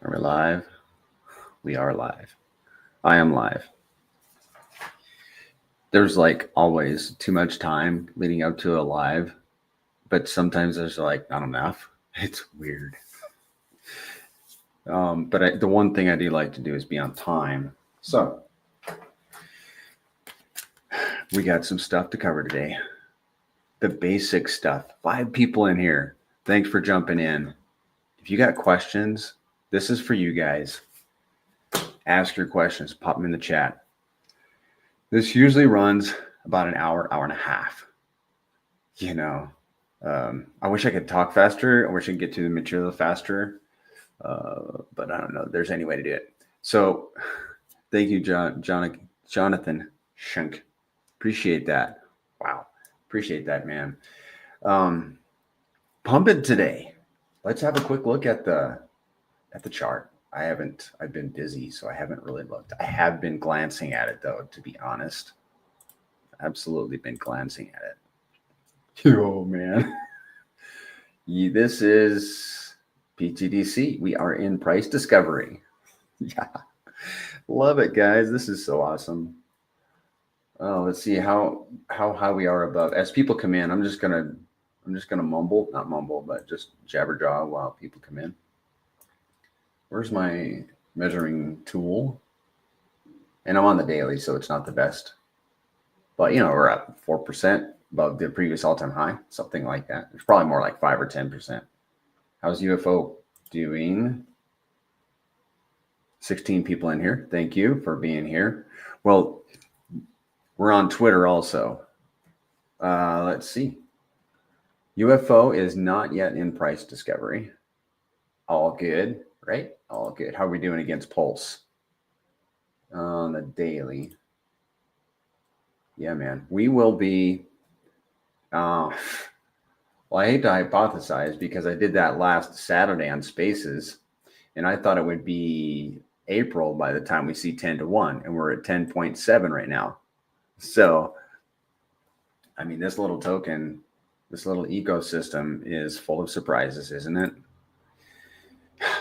Are we live? We are live. I am live. There's like always too much time leading up to a live, but sometimes there's like not enough. It's weird. But the one thing I do like to do is be on time. So we got some stuff to cover today. The basic stuff. 5 people in here. Thanks for jumping in. If you got questions, this is for you guys. Ask your questions. Pop them in the chat. This usually runs about an hour, hour and a half. You know, I wish I could talk faster. I wish I could get to the material faster. But I don't know if there's any way to do it. So thank you, Jonathan Shunk. Appreciate that. Wow. Appreciate that, man. Pump it today. Let's have a quick look at the chart. I've been busy, so I haven't really looked. I have been glancing at it though, to be honest. Absolutely been glancing at it. Oh man. This is pTGC. We are in price discovery. Yeah. Love it, guys. This is so awesome. Oh, let's see how high we are above. As people come in, I'm just gonna not mumble, but just jabber jaw while people come in. Where's my measuring tool? And I'm on the daily, so it's not the best. But, you know, we're up 4% above the previous all-time high, something like that. It's probably more like 5 or 10%. How's UFO doing? 16 people in here. Thank you for being here. Well, we're on Twitter also. Let's see. UFO is not yet in price discovery. All good, right? All good. How are we doing against Pulse? On the daily. Yeah, man. We will be. Well, I hate to hypothesize because I did that last Saturday on Spaces, and I thought it would be April by the time we see 10 to 1, and we're at 10.7 right now. So, I mean, this little token, this little ecosystem is full of surprises, isn't it?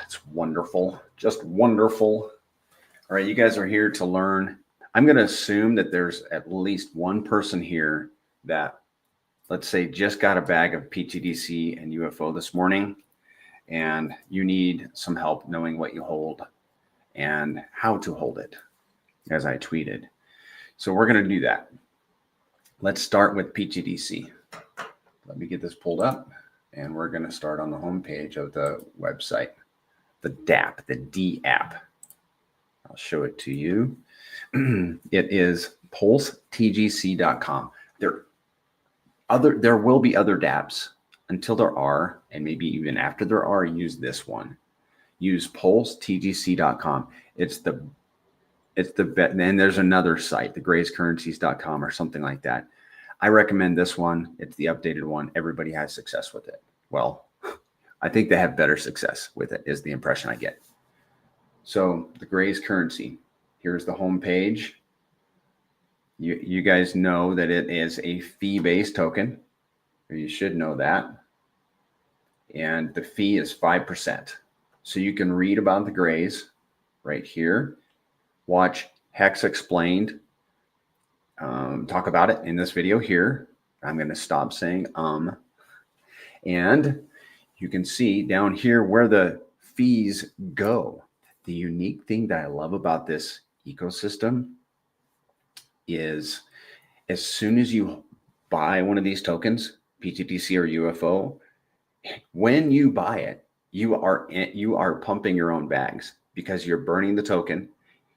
It's wonderful. Just wonderful. All right, you guys are here to learn. I'm going to assume that there's at least one person here that, let's say, just got a bag of pTGC and UFO this morning, and you need some help knowing what you hold and how to hold it, as I tweeted. So we're going to do that. Let's start with pTGC. Let me get this pulled up, and we're going to start on the homepage of the website, the DApp, the D app. I'll show it to you. It is PulseTGC.com. There will be other dApps. Until there are, and maybe even after there are, use this one. Use PulseTGC.com. It's the bet. And there's another site, the grayscurrencies.com or something like that. I recommend this one. It's the updated one. Everybody has success with it. Well, I think they have better success with it, is the impression I get. So the Grays currency, here's the home page. You guys know that it is a fee-based token. You should know that. And the fee is 5%. So you can read about the Grays right here. Watch Hex Explained. Talk about it in this video here. I'm going to stop saying And you can see down here where the fees go. The unique thing that I love about this ecosystem is as soon as you buy one of these tokens, pTGC or UFO, when you buy it, you are pumping your own bags because you're burning the token,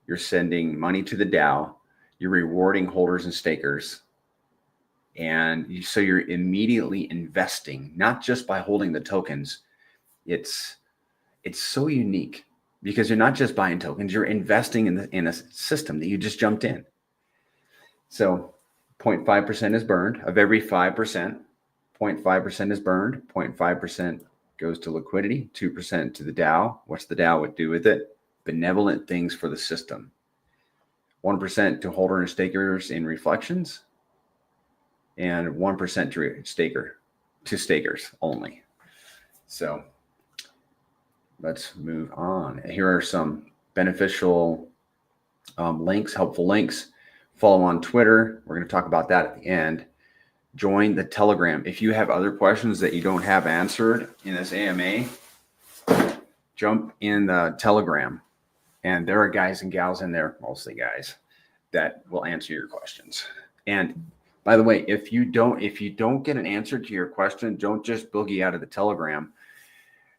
you're sending money to the DAO, you're rewarding holders and stakers, and so you're immediately investing, not just by holding the tokens. It's so unique because you're not just buying tokens, you're investing in a system that you just jumped in. So 0.5% is burned. Of every 5%, 0.5% is burned. 0.5% goes to liquidity, 2% to the DAO. What's the DAO would do with it? Benevolent things for the system. 1% to holder and stakers in reflections, and 1% to stakers only. So let's move on. Here are some beneficial links, helpful links. Follow on Twitter. We're going to talk about that at the end. Join the Telegram. If you have other questions that you don't have answered in this AMA, jump in the Telegram. And there are guys and gals in there, mostly guys, that will answer your questions. And by the way, if you don't get an answer to your question, don't just boogie out of the Telegram.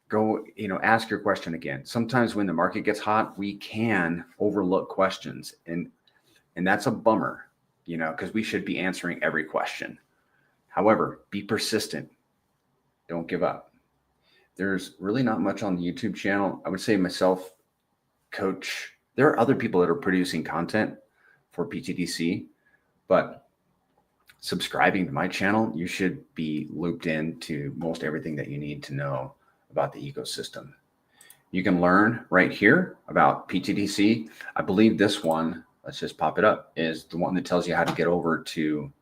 Go, ask your question again. Sometimes when the market gets hot, we can overlook questions, and that's a bummer, because we should be answering every question. However, be persistent. Don't give up. There's really not much on the YouTube channel. I would say myself, Coach, there are other people that are producing content for pTGC, but subscribing to my channel, you should be looped into most everything that you need to know about the ecosystem. You can learn right here about pTGC. I believe this one, let's just pop it up, is the one that tells you how to get over to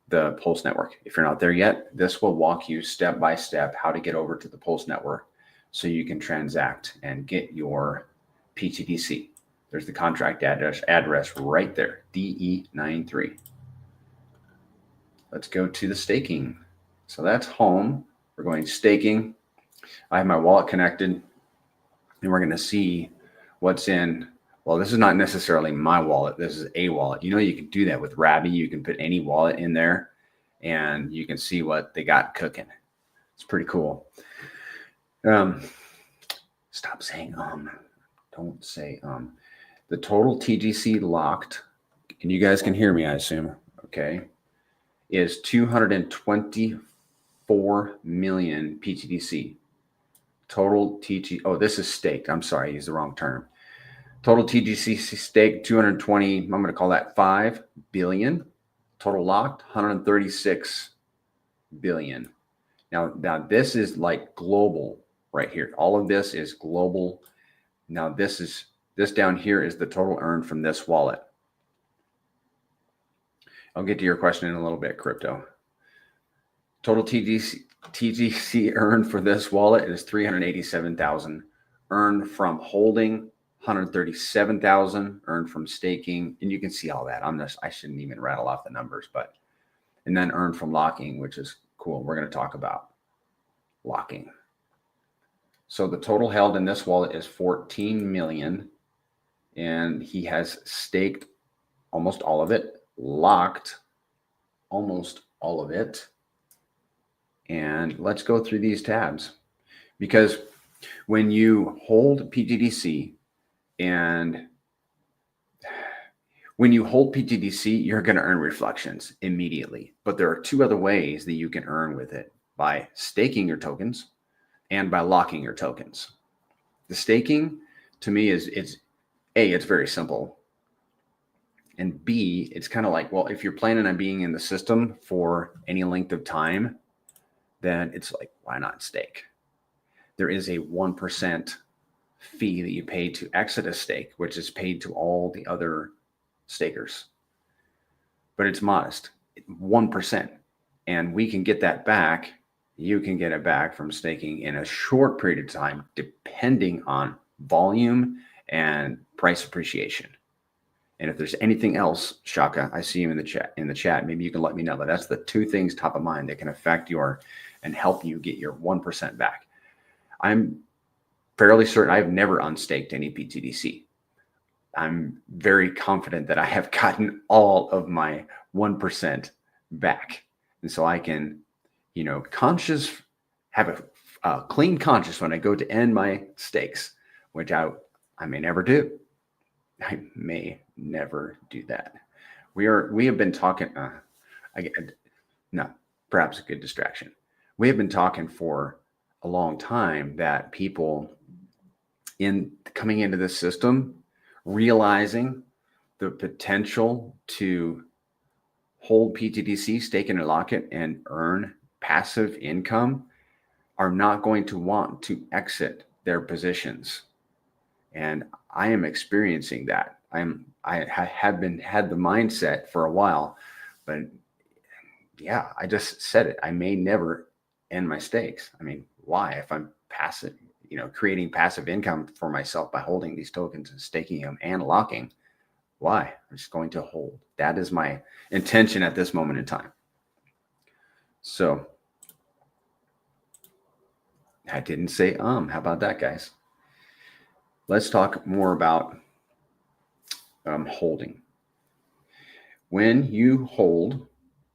the Pulse network. If you're not there yet, this will walk you step by step how to get over to the Pulse network so you can transact and get your pTGC. There's the contract address right there, DE93. Let's go to the staking. So that's home. We're going staking. I have my wallet connected, and we're going to see what's in. Well, this is not necessarily my wallet. This is a wallet. You can do that with Rabby. You can put any wallet in there, and you can see what they got cooking. It's pretty cool. Stop saying Don't say The total TGC locked, and you guys can hear me, I assume, okay, is 224 million pTGC. Total TG. Oh, this is staked. I'm sorry, I used the wrong term. Total TGC stake 220. I'm going to call that 5 billion. Total locked 136 billion. Now this is like global right here. All of this is global. Now this down here is the total earned from this wallet. I'll get to your question in a little bit, crypto. Total TGC earned for this wallet is 387,000. Earned from holding 137,000. Earned from staking, and you can see all that. I shouldn't even rattle off the numbers, and then earned from locking, which is cool. We're going to talk about locking. So the total held in this wallet is 14 million, and he has staked almost all of it, locked almost all of it. And let's go through these tabs, because when you hold pTGC and when you hold pTGC, you're going to earn reflections immediately. But there are two other ways that you can earn with it: by staking your tokens and by locking your tokens. The staking, to me, it's very simple. And B, it's kind of like, well, if you're planning on being in the system for any length of time, then it's like, why not stake? There is a 1% fee that you pay to exit a stake, which is paid to all the other stakers. But it's modest, 1%. And we can get that back. You can get it back from staking in a short period of time, depending on volume and price appreciation. And if there's anything else, Shaka, I see you in the chat. Maybe you can let me know. But that's the two things top of mind that can affect and help you get your 1% back. I'm fairly certain I've never unstaked any pTGC. I'm very confident that I have gotten all of my 1% back. And so I can, have a clean conscience when I go to end my stakes, which I may never do. I may never do that. We have been talking, perhaps a good distraction. We have been talking for a long time that people coming into this system, realizing the potential to hold pTGC, stake it and lock it, and earn passive income, are not going to want to exit their positions. And I am experiencing that. I had the mindset for a while, but yeah, I just said it. I may never end my stakes. I mean, why? If I'm passive, creating passive income for myself by holding these tokens and staking them and locking. Why? I'm just going to hold. That is my intention at this moment in time. So I didn't say how about that, guys? Let's talk more about holding. When you hold,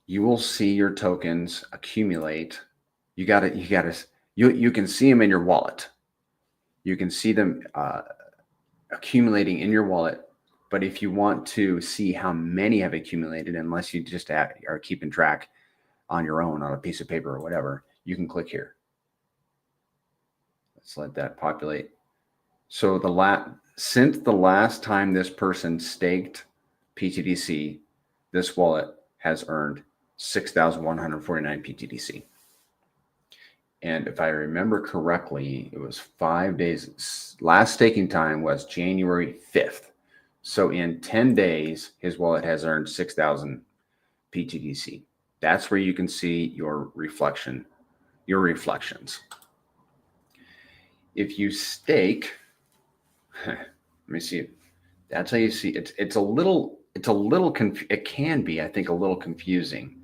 you will see your tokens accumulate. You can see them in your wallet. You can see them accumulating in your wallet. But if you want to see how many have accumulated, unless you just are keeping track on your own on a piece of paper or whatever, you can click here. Let's let that populate. So since the last time this person staked pTGC, this wallet has earned 6,149 pTGC. And if I remember correctly, it was 5 days. Last staking time was January 5th. So in 10 days, his wallet has earned 6,000 pTGC. That's where you can see your reflections. If you stake, let me see it. That's how you see it. It can be, I think, a little confusing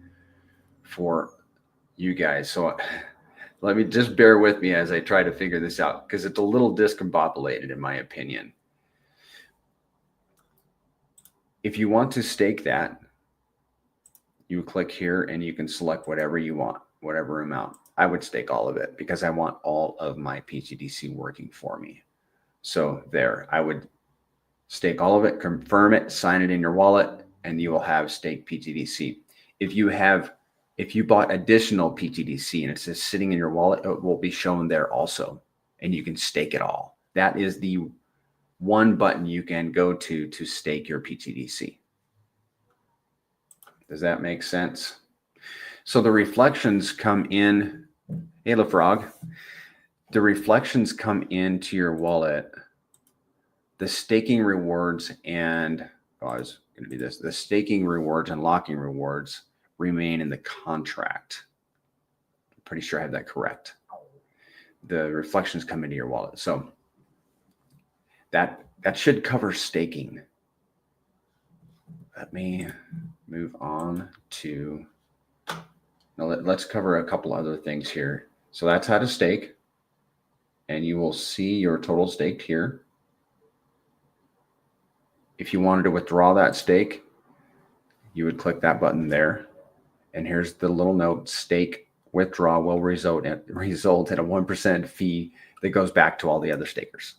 for you guys. So let me just bear with me as I try to figure this out, because it's a little discombobulated in my opinion. If you want to stake that, you click here and you can select whatever you want, whatever amount. I would stake all of it because I want all of my pTGC working for me. So there, I would stake all of it, confirm it, sign it in your wallet, and you will have staked pTGC. If you bought additional pTGC and it's just sitting in your wallet, it will be shown there also, and you can stake it all. That is the one button you can go to stake your pTGC. Does that make sense? So the reflections come in. Hey, LaFrog. The reflections come into your wallet. The staking rewards and the staking rewards and locking rewards remain in the contract. I'm pretty sure I have that correct. The reflections come into your wallet. So that should cover staking. Let me move on to, now let's cover a couple other things here. So that's how to stake. And you will see your total staked here. If you wanted to withdraw that stake, you would click that button there. And here's the little note: stake withdraw will result in a 1% fee that goes back to all the other stakers.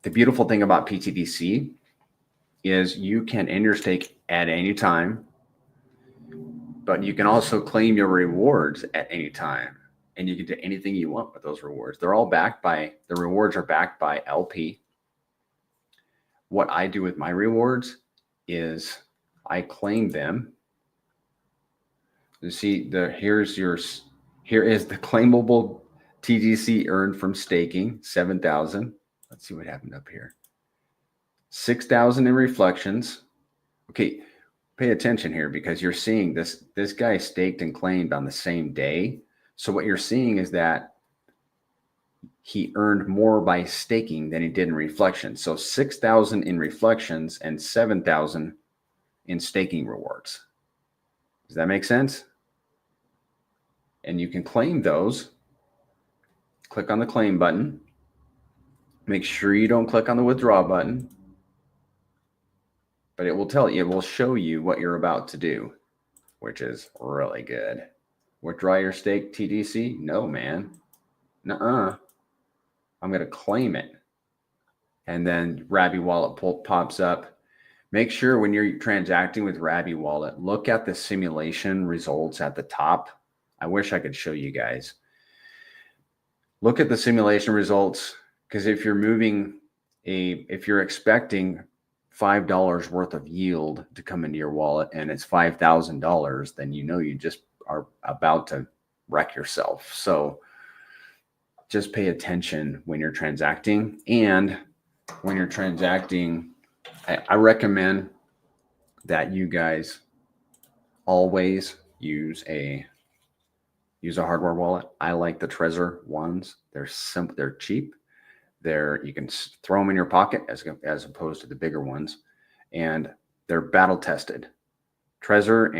The beautiful thing about pTGC is you can end your stake at any time, but you can also claim your rewards at any time, and you can do anything you want with those rewards. They're all backed by, the rewards are backed by LP. What I do with my rewards is I claim them. You see, here is the claimable TGC earned from staking, 7,000. Let's see what happened up here. 6,000 in reflections. Okay, pay attention here, because you're seeing this guy staked and claimed on the same day. So what you're seeing is that he earned more by staking than he did in reflections. So 6,000 in reflections and 7,000 in staking rewards. Does that make sense? And you can claim those. Click on the claim button. Make sure you don't click on the withdraw button. But it will tell you, it will show you what you're about to do, which is really good. Withdraw your stake TGC? No, man. Nuh-uh. I'm going to claim it. And then Rabby Wallet pops up. Make sure when you're transacting with Rabby Wallet, look at the simulation results at the top. I wish I could show you guys. Look at the simulation results, because if you're expecting $5 worth of yield to come into your wallet and it's $5,000, then you just are about to wreck yourself. So just pay attention when you're transacting. And when you're transacting, I recommend that you guys always use a use a hardware wallet. I like the Trezor ones. They're simple, they're cheap. You can throw them in your pocket as opposed to the bigger ones, and they're battle tested. Trezor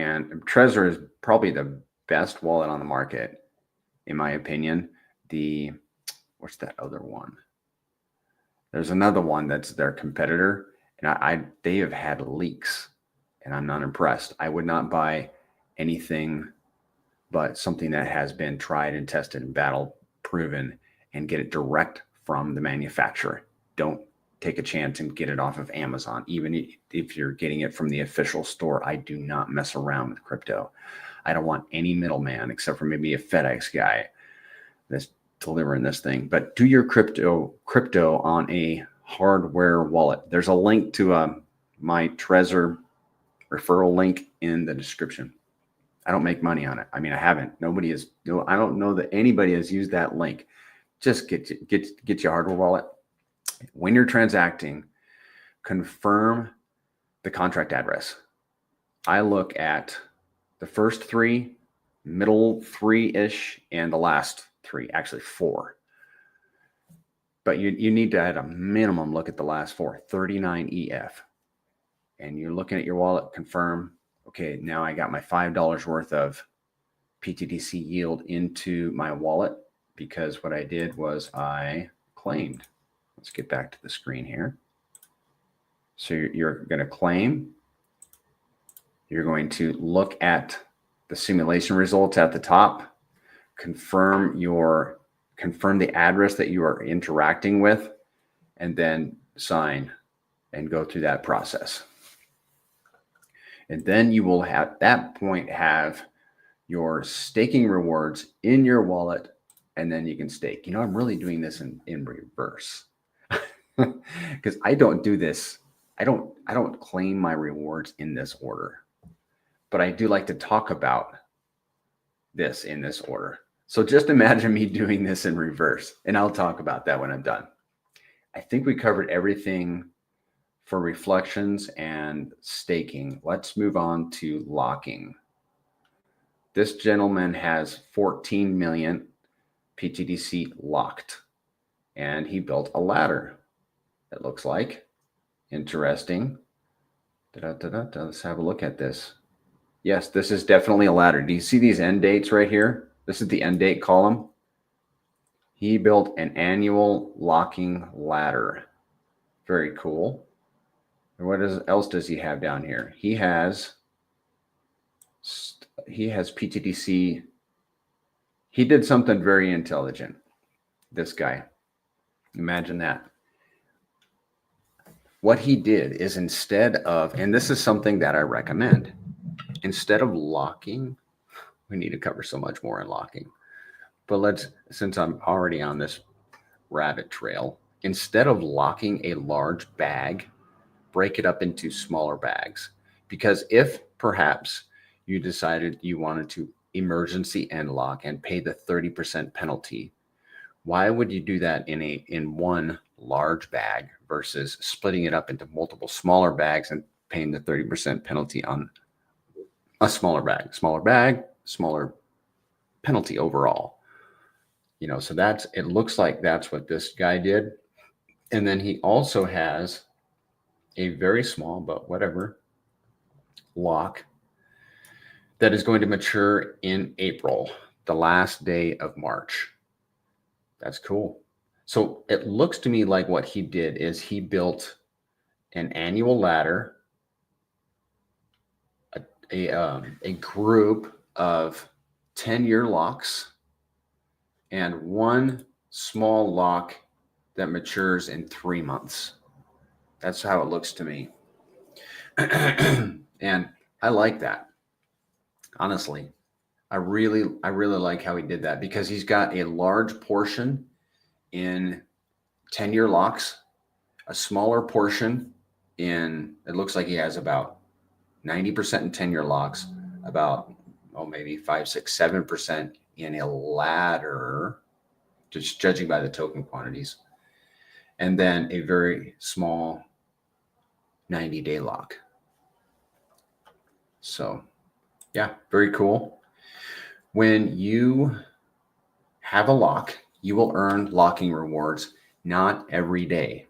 is probably the best wallet on the market, in my opinion. What's that other one? There's another one that's their competitor, and they have had leaks, and I'm not impressed. I would not buy anything but something that has been tried and tested and battle proven, and get it direct from the manufacturer. Don't take a chance and get it off of Amazon. Even if you're getting it from the official store, I do not mess around with crypto. I don't want any middleman except for maybe a FedEx guy that's delivering this thing. But do your crypto on a hardware wallet. There's a link to my Trezor referral link in the description. I don't make money on it. I mean, I haven't. I don't know that anybody has used that link. Just get your hardware wallet. When you're transacting, confirm the contract address. I look at the first three, middle three-ish, and the last three, actually four. But you need to, at a minimum, look at the last four, 39EF. And you're looking at your wallet, confirm, okay, now I got my $5 worth of pTGC yield into my wallet, because what I did was I claimed. Let's get back to the screen here. So you're going to claim. You're going to look at the simulation results at the top, confirm the address that you are interacting with, and then sign and go through that process. And then you will at that point have your staking rewards in your wallet, and then you can stake. I'm really doing this in reverse. Because I don't do this. I don't claim my rewards in this order, but I do like to talk about this in this order. So just imagine me doing this in reverse, and I'll talk about that when I'm done. I think we covered everything for reflections and staking. Let's move on to locking. This gentleman has 14 million pTGC locked, and he built a ladder. It looks like. Interesting. Let's have a look at this. Yes, this is definitely a ladder. Do you see these end dates right here? This is the end date column. He built an annual locking ladder. Very cool. And what else does he have down here? He has pTGC. He did something very intelligent. This guy. Imagine that. What he did is, instead of, and this is something that I recommend, instead of locking, we need to cover so much more in locking. But since I'm already on this rabbit trail, instead of locking a large bag, break it up into smaller bags. Because if perhaps you decided you wanted to emergency end lock and pay the 30% penalty, why would you do that in one large bag versus splitting it up into multiple smaller bags and paying the 30% penalty on a smaller bag? Smaller penalty overall. So it looks like that's what this guy did. And then he also has a very small, but whatever, lock that is going to mature in April, the last day of March. That's cool. So it looks to me like what he did is he built an annual ladder, a group of 10-year locks, and one small lock that matures in 3 months. That's how it looks to me. And I like that. Honestly, I really like how he did that, because he's got a large portion in 10-year locks, a smaller portion it looks like he has about 90% in 10-year locks, about maybe 5, 6, 7% in a ladder, just judging by the token quantities, and then a very small 90-day lock. So yeah, very cool. When you have a lock, you will earn locking rewards, not every day.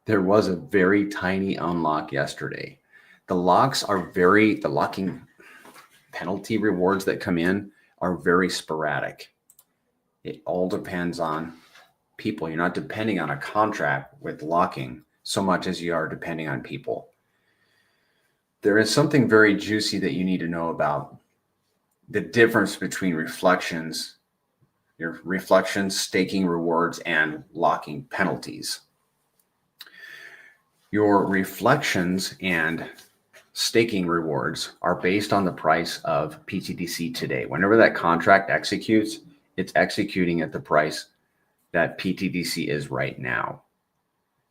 There was a very tiny unlock yesterday. The locking penalty rewards that come in are very sporadic. It all depends on people. You're not depending on a contract with locking so much as you are depending on people. There is something very juicy that you need to know about the difference between your reflections, staking rewards, and locking penalties. Your reflections and staking rewards are based on the price of pTGC today. Whenever that contract executes, it's executing at the price that pTGC is right now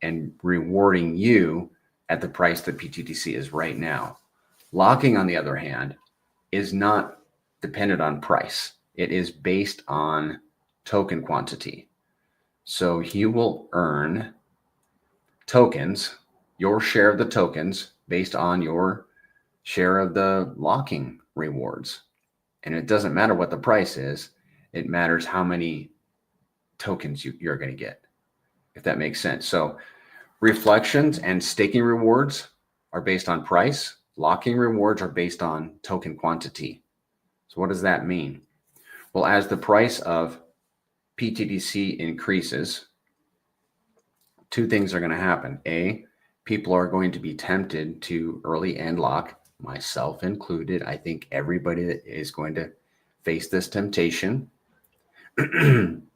and rewarding you at the price that pTGC is right now. Locking, on the other hand, is not dependent on price. It is based on token quantity. So you will earn tokens, your share of the tokens, based on your share of the locking rewards. And it doesn't matter what the price is. It matters how many tokens you're going to get, if that makes sense. So reflections and staking rewards are based on price. Locking rewards are based on token quantity. So what does that mean? Well, as the price of pTGC increases, two things are going to happen. A, people are going to be tempted to early end lock, myself included. I think everybody is going to face this temptation. And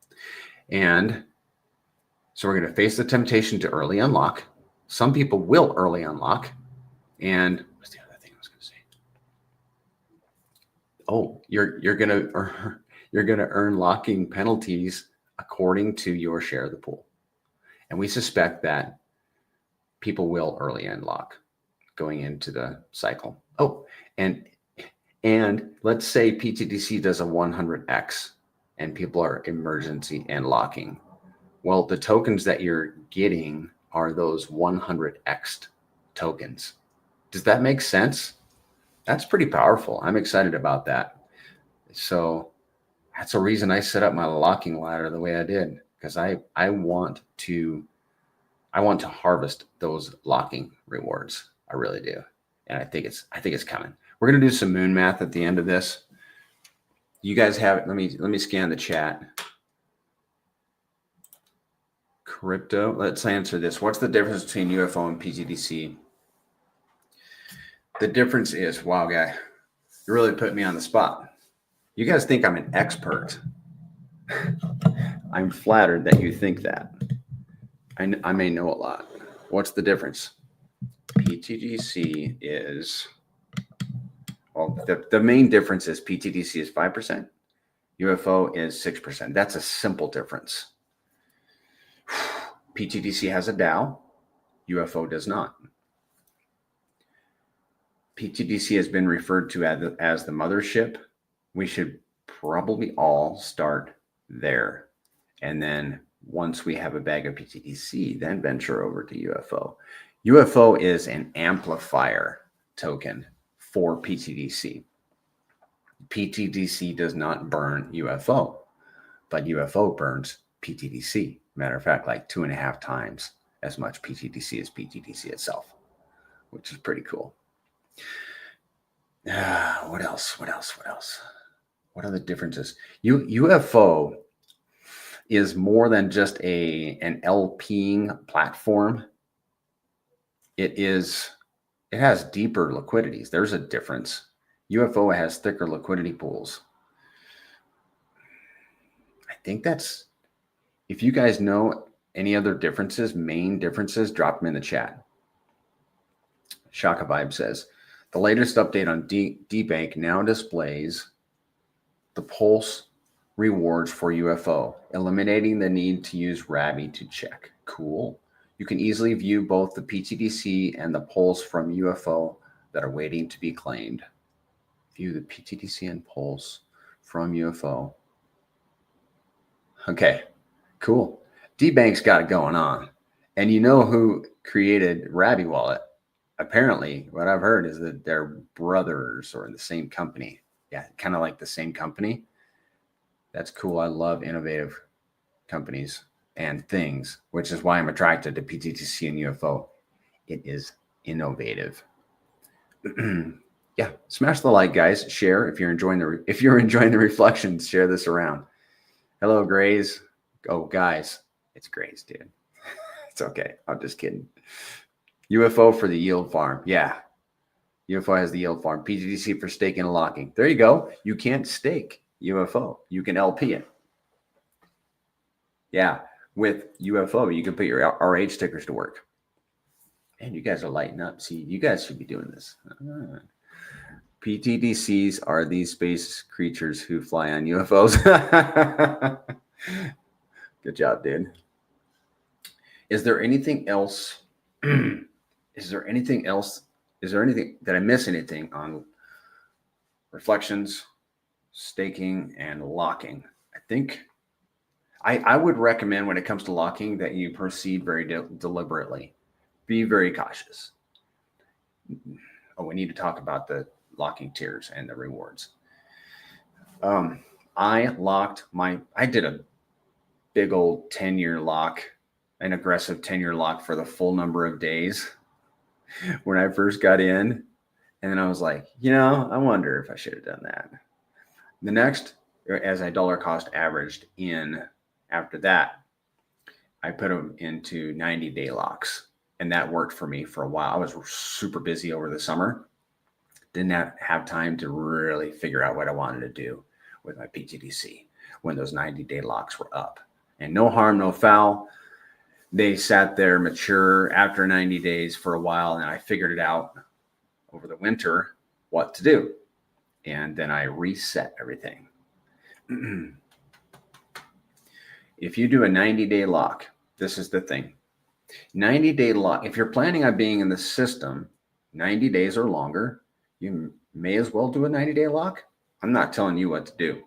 so we're going to face the temptation to early unlock. Some people will early unlock. And what's the other thing I was going to say? Oh, you're going to earn locking penalties according to your share of the pool. And we suspect that people will early end lock going into the cycle. Oh, and let's say pTGC does a 100x and people are emergency and locking. Well, the tokens that you're getting are those 100x tokens. Does that make sense? That's pretty powerful. I'm excited about that. So that's a reason I set up my locking ladder the way I did, because I want to harvest those locking rewards. I really do. And I think it's coming. We're going to do some moon math at the end of this. You guys have it. Let me scan the chat. Crypto. Let's answer this. What's the difference between UFO and pTGC? The difference is, wow, guy, you really put me on the spot. You guys think I'm an expert. I'm flattered that you think that. I may know a lot. What's the difference? pTGC is, well, the main difference is pTGC is 5%. UFO is 6%. That's a simple difference. pTGC has a DAO. UFO does not. pTGC has been referred to as the mothership. We should probably all start there. And then once we have a bag of pTGC, then venture over to UFO. UFO is an amplifier token for pTGC. pTGC does not burn UFO, but UFO burns pTGC. Matter of fact, like 2.5 times as much pTGC as pTGC itself, which is pretty cool. What else? What are the differences? UFO is more than just an LP'ing platform. It has deeper liquidities. There's a difference. UFO has thicker liquidity pools. I think that's, if you guys know any other differences, main differences, drop them in the chat. Shaka Vibe says, the latest update on DBank now displays the Pulse rewards for UFO, eliminating the need to use Rabby to check. Cool. You can easily view both the pTGC and the Pulse from UFO that are waiting to be claimed. View the pTGC and Pulse from UFO. Okay, cool. DBank's got it going on. And you know who created Rabby Wallet? Apparently, what I've heard is that they're brothers or in the same company. Yeah, kind of like the same company. That's cool. I love innovative companies and things, which is why I'm attracted to pTGC and UFO. It is innovative. Yeah, smash the like, guys. Share if you're enjoying the reflections. Share this around. Hello, Grays. Oh, guys, it's Grays, dude. It's okay. I'm just kidding. UFO for the yield farm. Yeah, UFO has the yield farm. pTGC for staking and locking. There you go. You can't stake UFO. You can LP it. Yeah, with UFO, you can put your RH stickers to work. And you guys are lighting up. See, you guys should be doing this. pTGCs are these space creatures who fly on UFOs. Good job, dude. Is there anything else? Is there anything else? Is there anything, did I miss anything on reflections, staking, and locking? I think I would recommend when it comes to locking that you proceed very deliberately. Be very cautious. Oh, we need to talk about the locking tiers and the rewards. I did a big old 10-year lock, an aggressive 10-year lock for the full number of days when I first got in. And then I was like, I wonder if I should have done that. The next, as I dollar cost averaged in after that, I put them into 90-day locks. And that worked for me for a while. I was super busy over the summer. Didn't have time to really figure out what I wanted to do with my pTGC when those 90-day locks were up. And no harm, no foul. They sat there mature after 90 days for a while, and I figured it out over the winter what to do. And then I reset everything. If you do a 90-day lock, this is the thing. 90-day lock, if you're planning on being in the system 90 days or longer, you may as well do a 90-day lock. I'm not telling you what to do.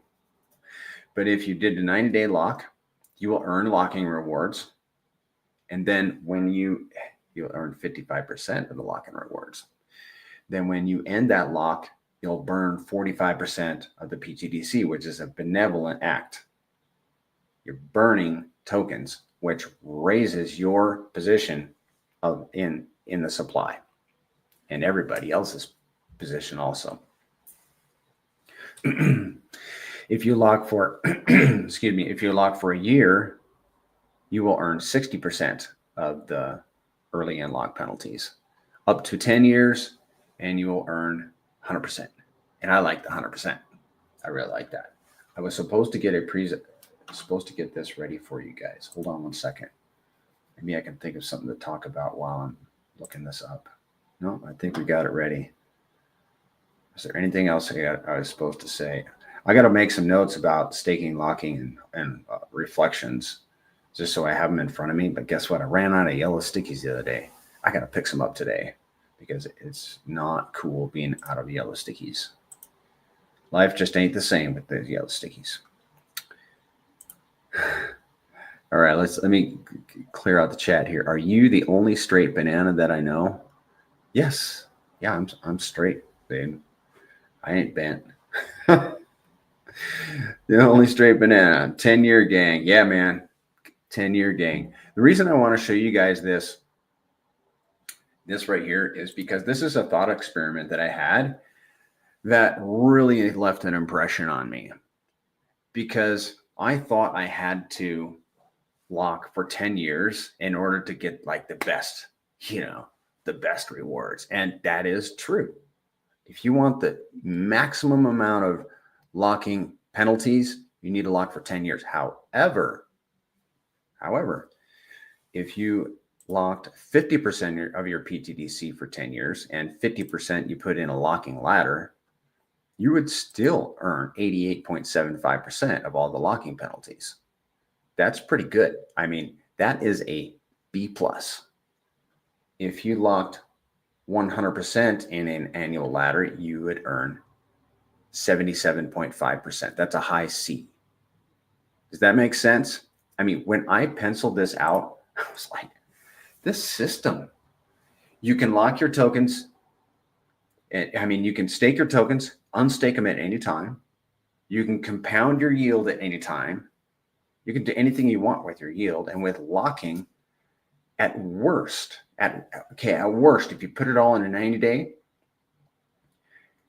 But if you did a 90-day lock, you will earn locking rewards. And then when you'll earn 55% of the locking rewards. Then when you end that lock, you'll burn 45% of the pTGC, which is a benevolent act. You're burning tokens, which raises your position in the supply and everybody else's position also. If you lock for, if you lock for a year, you will earn 60% of the early in lock penalties. Up to 10 years, and you will earn 100%. And I like the 100%. I really like that. I was supposed to get this ready for you guys. Hold on one second. Maybe I can think of something to talk about while I'm looking this up. No, I think we got it ready. Is there anything else I was supposed to say? I got to make some notes about staking, locking, and reflections, just so I have them in front of me. But guess what? I ran out of yellow stickies the other day. I got to pick some up today because it's not cool being out of yellow stickies. Life just ain't the same with the yellow stickies. All right, let me clear out the chat here. Are you the only straight banana that I know? Yes. Yeah, I'm straight, babe. I ain't bent. The only straight banana. 10-year gang. Yeah, man. 10-year gang. The reason I want to show you guys this right here is because this is a thought experiment that I had that really left an impression on me, because I thought I had to lock for 10 years in order to get like the best, the best rewards. And that is true. If you want the maximum amount of locking penalties, you need to lock for 10 years. However, if you locked 50% of your pTGC for 10 years and 50% you put in a locking ladder, you would still earn 88.75% of all the locking penalties. That's pretty good. I mean, that is a B+. If you locked 100% in an annual ladder, you would earn 77.5%. That's a high C. Does that make sense? I mean, when I penciled this out, I was like, this system, you can lock your tokens And I mean, you can stake your tokens, unstake them at any time. You can compound your yield at any time. You can do anything you want with your yield. And with locking, at worst, if you put it all in a 90-day,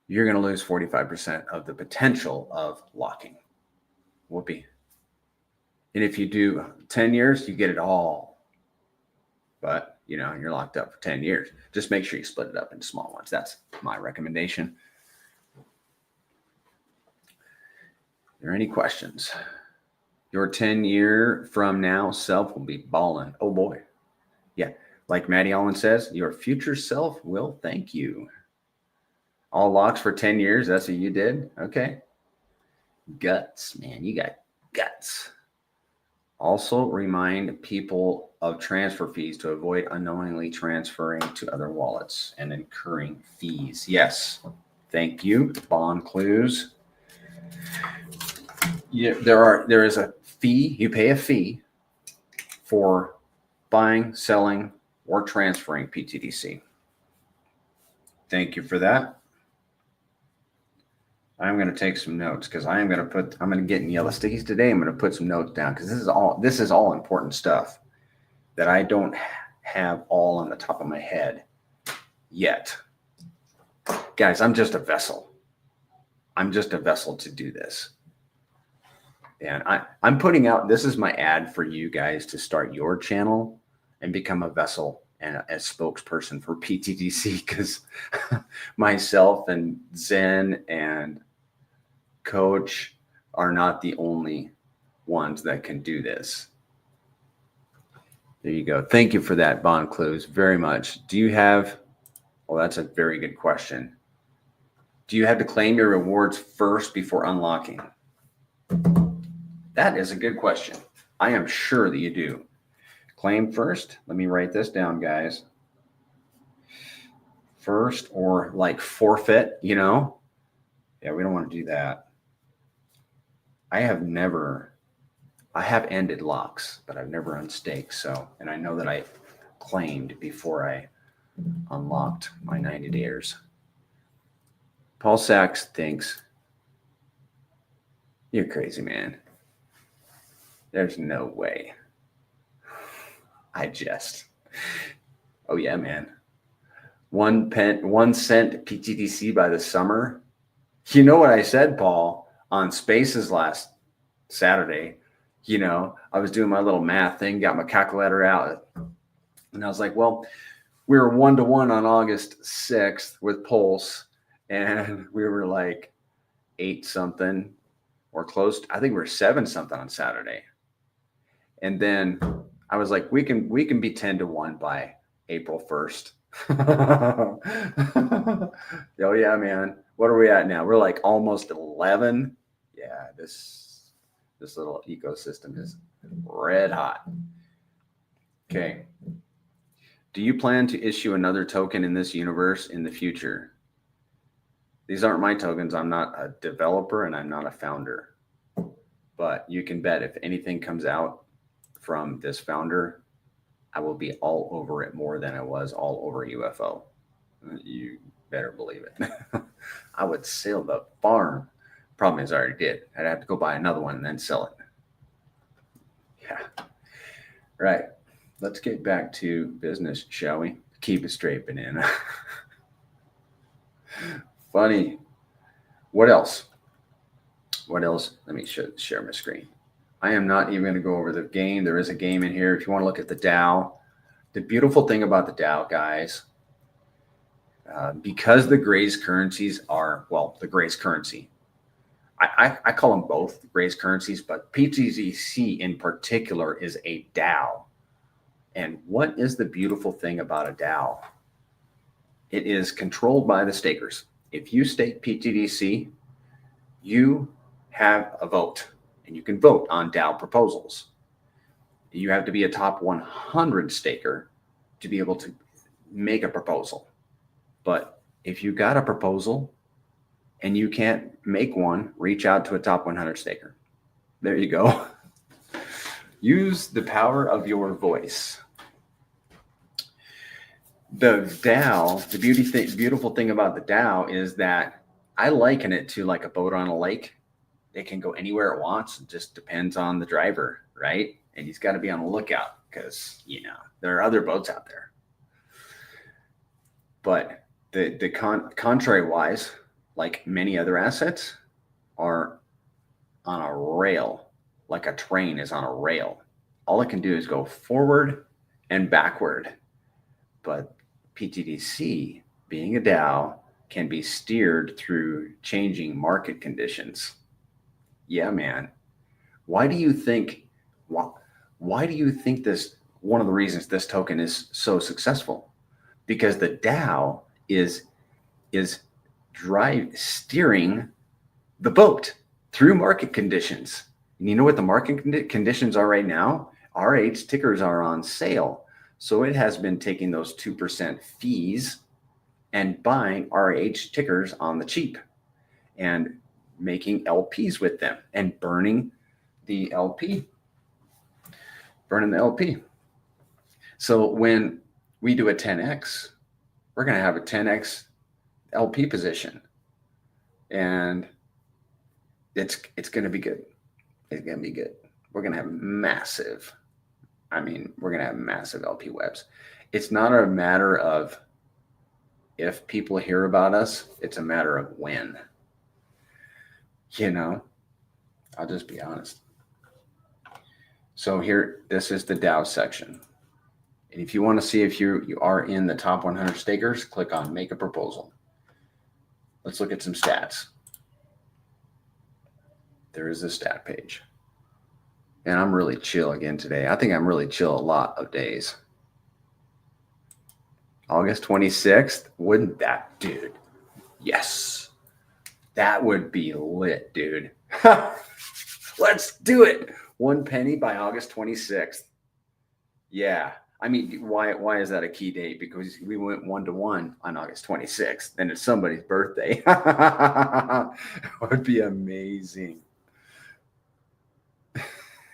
you're going to lose 45% of the potential of locking. Whoopee. And if you do 10 years, you get it all. But, you know, you're locked up for 10 years. Just make sure you split it up into small ones. That's my recommendation. Are there any questions? Your 10-year from now self will be balling. Oh, boy. Yeah. Like Maddie Allen says, your future self will thank you. All locks for 10 years. That's what you did? Okay. Guts, man. You got guts. Also remind people of transfer fees to avoid unknowingly transferring to other wallets and incurring fees. Yes. Thank you, Bond Clues. Yeah, there is a fee. You pay a fee for buying, selling, or transferring pTGC. Thank you for that. I'm going to take some notes because I'm going to get in yellow stickies today. I'm going to put some notes down because this is all important stuff that I don't have all on the top of my head yet. Guys, I'm just a vessel. I'm just a vessel to do this. And I'm putting out, this is my ad for you guys to start your channel and become a vessel and a spokesperson for pTGC, because myself and Zen and Coach are not the only ones that can do this. There you go. Thank you for that, Bond Clues, very much. Do you have, well, that's a very good question. Do you have to claim your rewards first before unlocking? That is a good question. I am sure that you do. Claim first. Let me write this down, guys. First, or like forfeit, you know? Yeah, we don't want to do that. I have ended locks, but I've never unstaked. So, and I know that I claimed before I unlocked my 90 days. Paul Sachs thinks you're crazy, man. There's no way. Oh yeah, man. 1 cent pTGC by the summer. You know what I said, Paul, on Spaces last Saturday? You know, I was doing my little math thing, got my calculator out, and I was like, well, we were 1-to-1 on August 6th with Pulse, and we were like 8 something or close. I think we were 7 something on Saturday. And then I was like, we can be 10-to-1 by April 1st. Oh yeah, man. What are we at now? We're like almost 11. Yeah, this little ecosystem is red hot. Okay. Do you plan to issue another token in this universe in the future? These aren't my tokens. I'm not a developer and I'm not a founder. But you can bet if anything comes out from this founder, I will be all over it more than I was all over UFO. You better believe it. I would sell the farm. Problem is I already did. I'd have to go buy another one and then sell it. Yeah. Right. Let's get back to business, shall we? Keep it straight, banana. Funny. What else? What else? Let me share my screen. I am not even going to go over the game. There is a game in here. If you want to look at the DAO, the beautiful thing about the DAO, guys, because the Grays currencies are, well, the Grays currency, I call them both Grays currencies, but pTGC in particular is a DAO. And what is the beautiful thing about a DAO? It is controlled by the stakers. If you stake pTGC, you have a vote. And you can vote on DAO proposals. You have to be a top 100 staker to be able to make a proposal. But if you got a proposal and you can't make one, reach out to a top 100 staker. There you go. Use the power of your voice. The DAO, the beautiful thing about the DAO is that I liken it to like a boat on a lake. It can go anywhere it wants. It just depends on the driver, right? And he's got to be on the lookout because, there are other boats out there. But the contrary wise, like many other assets, are on a rail, like a train is on a rail. All it can do is go forward and backward. But pTGC, being a DAO, can be steered through changing market conditions. Yeah, man. Why do you think this, one of the reasons this token is so successful? Because the DAO is steering the boat through market conditions. And you know what the market conditions are right now? RH tickers are on sale. So it has been taking those 2% fees and buying RH tickers on the cheap and making LPs with them and burning the LP. So when we do a 10x, we're going to have a 10x LP position, and it's going to be good. It's going to be good. We're going to have massive LP webs. It's not a matter of if people hear about us, it's a matter of when. I'll just be honest. So here, this is the DAO section. And if you want to see if you are in the top 100 stakers, click on Make a Proposal. Let's look at some stats. There is a stat page. And I'm really chill again today. I think I'm really chill a lot of days. August 26th, wouldn't that, dude? Yes. That would be lit, dude. Let's do it. 1 penny by August 26th. Yeah. I mean, why is that a key date? Because we went 1-to-1 on August 26th, and it's somebody's birthday. That would be amazing.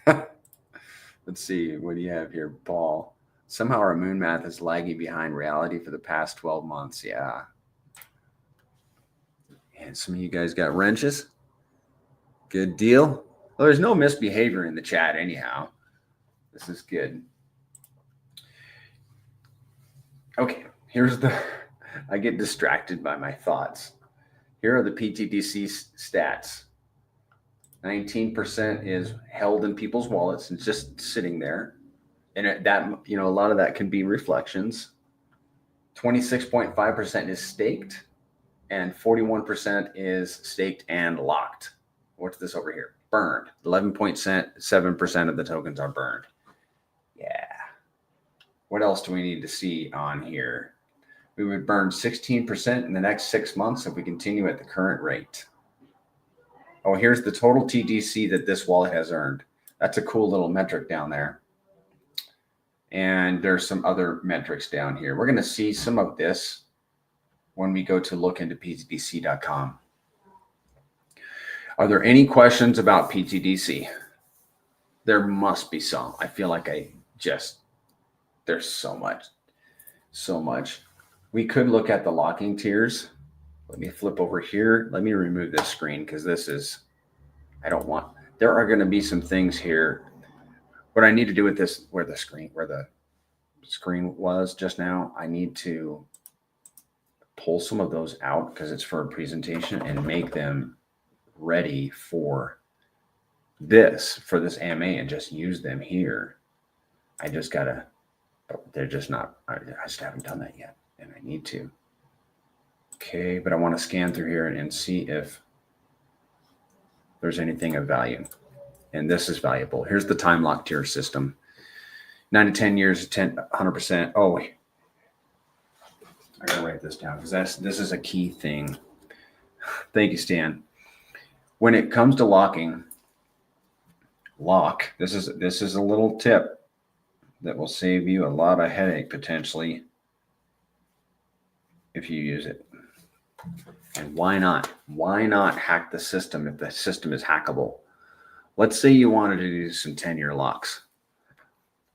Let's see. What do you have here, Paul? Somehow our moon math is lagging behind reality for the past 12 months. Yeah. And some of you guys got wrenches. Good deal. Well, there's no misbehavior in the chat anyhow. This is good. Okay, I get distracted by my thoughts. Here are the pTGC stats. 19% is held in people's wallets and just sitting there. And a lot of that can be reflections. 26.5% is staked, and 41% is staked and locked. What's this over here? Burned. 11.7% of the tokens are burned. Yeah. What else do we need to see on here? We would burn 16% in the next 6 months if we continue at the current rate. Oh, here's the total TGC that this wallet has earned. That's a cool little metric down there. And there's some other metrics down here. We're going to see some of this when we go to look into ptgc.com. Are there any questions about pTGC? There must be some. I feel like there's so much. We could look at the locking tiers. Let me flip over here. Let me remove this screen because there are going to be some things here. What I need to do with this, where the screen was just now, I need to pull some of those out because it's for a presentation and make them ready for this AMA and just use them here. They're just not, I just haven't done that yet, and I need to. Okay, but I want to scan through here and see if there's anything of value. And this is valuable. Here's the time lock tier system. 9 to 10 years, 100%. Oh, I gotta write this down because this is a key thing. Thank you, Stan. When it comes to locking, this is a little tip that will save you a lot of headache potentially if you use it. And why not? Why not hack the system if the system is hackable? Let's say you wanted to do some 10-year locks.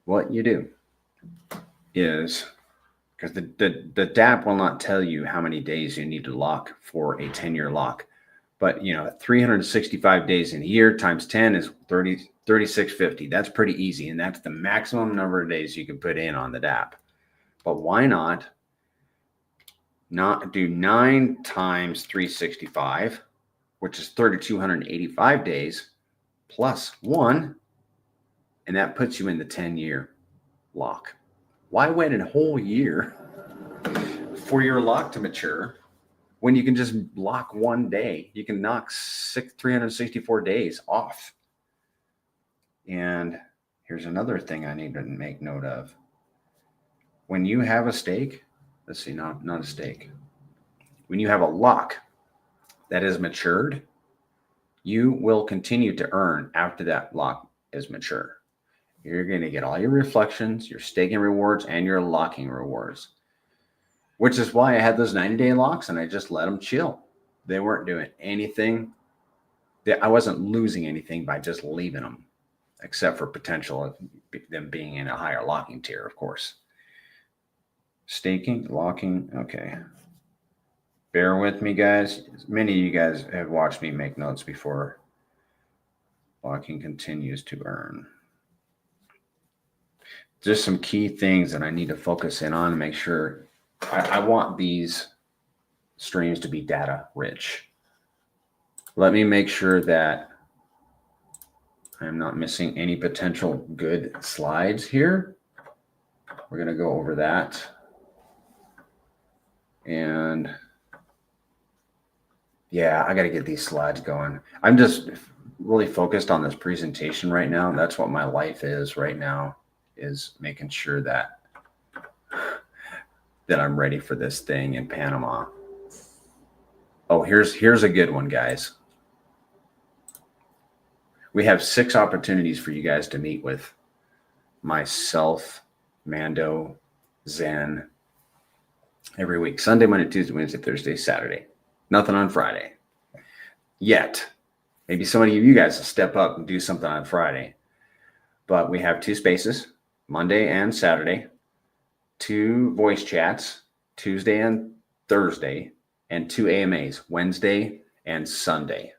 What you do is because the DApp will not tell you how many days you need to lock for a 10-year lock. But, 365 days in a year times 10 is 3650. That's pretty easy. And that's the maximum number of days you can put in on the DApp. But why not do 9 times 365, which is 3,285 days, plus 1, and that puts you in the 10-year lock. Why wait a whole year for your lock to mature when you can just lock one day? You can knock 364 days off. And here's another thing I need to make note of. When you have a stake, let's see, not a stake. When you have a lock that is matured, you will continue to earn after that lock is mature. You're going to get all your reflections, your staking rewards, and your locking rewards, which is why I had those 90-day locks and I just let them chill. They weren't doing anything. I wasn't losing anything by just leaving them, except for potential of them being in a higher locking tier, of course. Staking, locking, okay. Bear with me, guys. Many of you guys have watched me make notes before. Locking continues to earn. Just some key things that I need to focus in on and make sure. I want these streams to be data rich. Let me make sure that I'm not missing any potential good slides here. We're going to go over that. And yeah, I got to get these slides going. I'm just really focused on this presentation right now. That's what my life is right now, is making sure that I'm ready for this thing in Panama. Oh, here's a good one, guys. We have 6 opportunities for you guys to meet with myself, Mando, Zen, every week. Sunday, Monday, Tuesday, Wednesday, Thursday, Saturday. Nothing on Friday yet. Maybe somebody of you guys will step up and do something on Friday. But we have 2 spaces, Monday and Saturday, 2 voice chats, Tuesday and Thursday, and 2 AMAs, Wednesday and Sunday.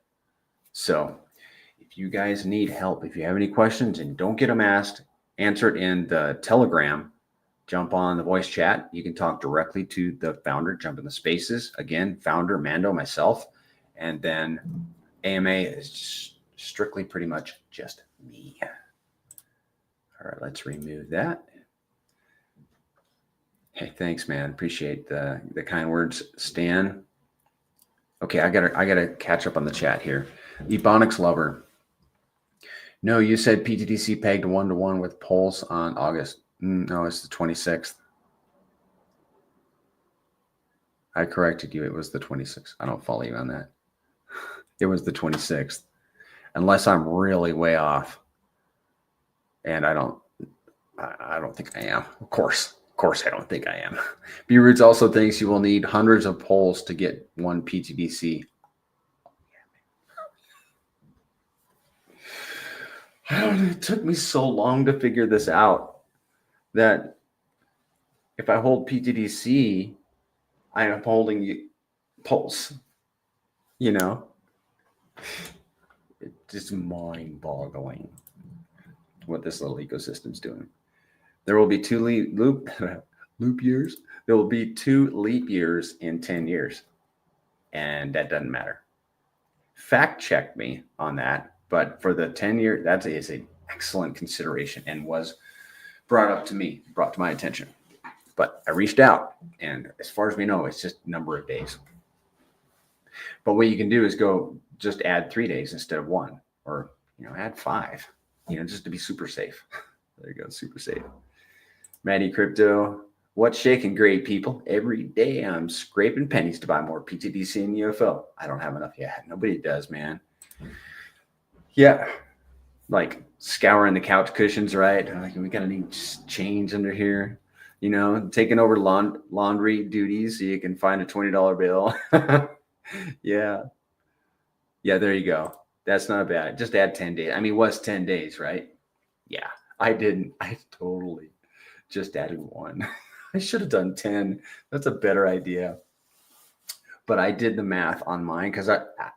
So if you guys need help, if you have any questions and don't get them asked, answer it in the Telegram. Jump on the voice chat. You can talk directly to the founder. Jump in the spaces. Again, founder, Mando, myself. And then AMA is just strictly pretty much just me. All right, let's remove that. Hey, thanks, man. Appreciate the kind words, Stan. Okay, I gotta catch up on the chat here. Ebonics Lover. No, you said pTGC pegged 1-to-1 with Pulse on August. No, it's the 26th. I corrected you. It was the 26th. I don't follow you on that. It was the 26th. Unless I'm really way off. And I don't think I am. Of course I don't think I am. B-Roots also thinks you will need hundreds of polls to get 1 pTGC. It took me so long to figure this out that if I hold pTGC, I am holding Pulse. It's just mind-boggling what this little ecosystem's doing. There will be 2 loop years. There will be 2 leap years in 10 years. And that doesn't matter. Fact check me on that. But for the 10-year, that is an excellent consideration and was brought to my attention. But I reached out, and as far as we know, it's just number of days. But what you can do is go just add 3 days instead of 1, or add 5, just to be super safe. There you go, super safe. Maddie Crypto, what's shaking, great people? Every day I'm scraping pennies to buy more pTGC and UFO. I don't have enough yet. Nobody does, man. Yeah, like scouring the couch cushions, right? Like, we gotta need change under here. Taking over laundry duties so you can find a $20 bill. Yeah, there you go. That's not bad. Just add 10 days. I mean, what's 10 days, right? Yeah, I totally just added 1. I should have done 10. That's a better idea. But I did the math on mine because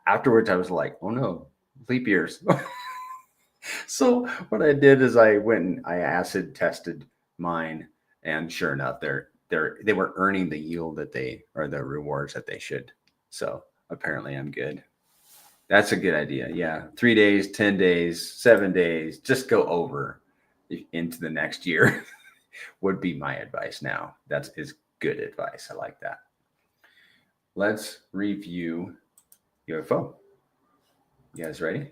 afterwards I was like, oh no, leap years. So what I did is I went and I acid tested mine, and sure enough, they were earning the yield that they, or the rewards that they should. So apparently I'm good. That's a good idea. Yeah. 3 days, 10 days, 7 days, just go over into the next year would be my advice now. That is good advice. I like that. Let's review UFO. You guys ready? You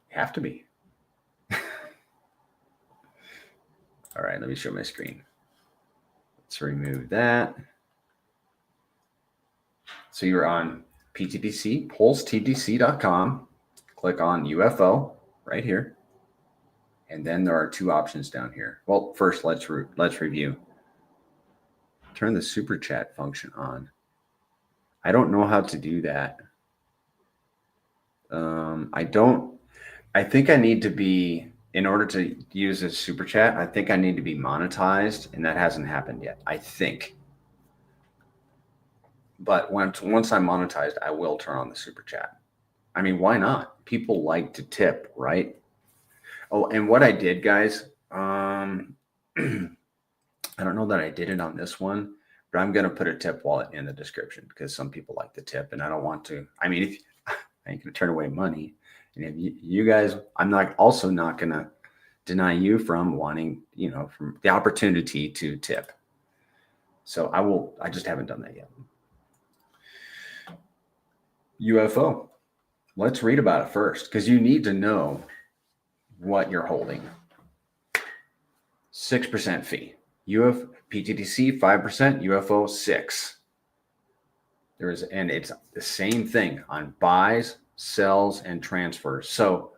have to be. All right, let me show my screen. Let's remove that. So you're on pTGC, PulseTGC.com. Click on UFO right here. And then there are two options down here. Well, first, let's review. Turn the super chat function on. I don't know how to do that. I think I need to be, in order to use a super chat, I think I need to be monetized, and that hasn't happened yet, I think. But once I'm monetized, I will turn on the super chat. I mean, why not? People like to tip, right? Oh, and what I did, guys, I don't know that I did it on this one, but I'm going to put a tip wallet in the description because some people like the tip, and I don't want to. I mean, if I ain't going to turn away money, and if you guys, I'm not going to deny you from wanting, from the opportunity to tip. So I just haven't done that yet. UFO. Let's read about it first because you need to know what you're holding. 6% fee. pTGC 5%, UFO 6. And it's the same thing on buys, sells, and transfers. So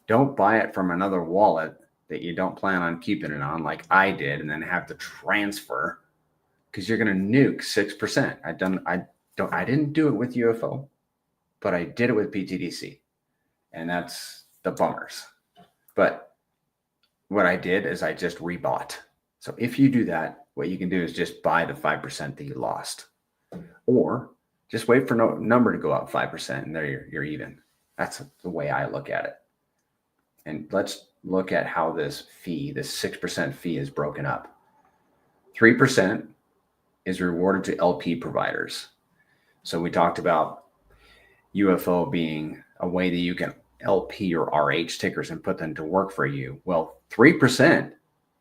don't buy it from another wallet that you don't plan on keeping it on, like I did, and then have to transfer because you're going to nuke 6%. I didn't do it with UFO, but I did it with pTGC, and that's the bummers. But what I did is I just rebought. So if you do that, what you can do is just buy the 5% that you lost, or just wait for no number to go up 5%, and there you're even. That's the way I look at it. And let's look at how this 6% fee is broken up. 3% is rewarded to LP providers. So we talked about UFO being a way that you can LP or RH tickers and put them to work for you. Well, 3%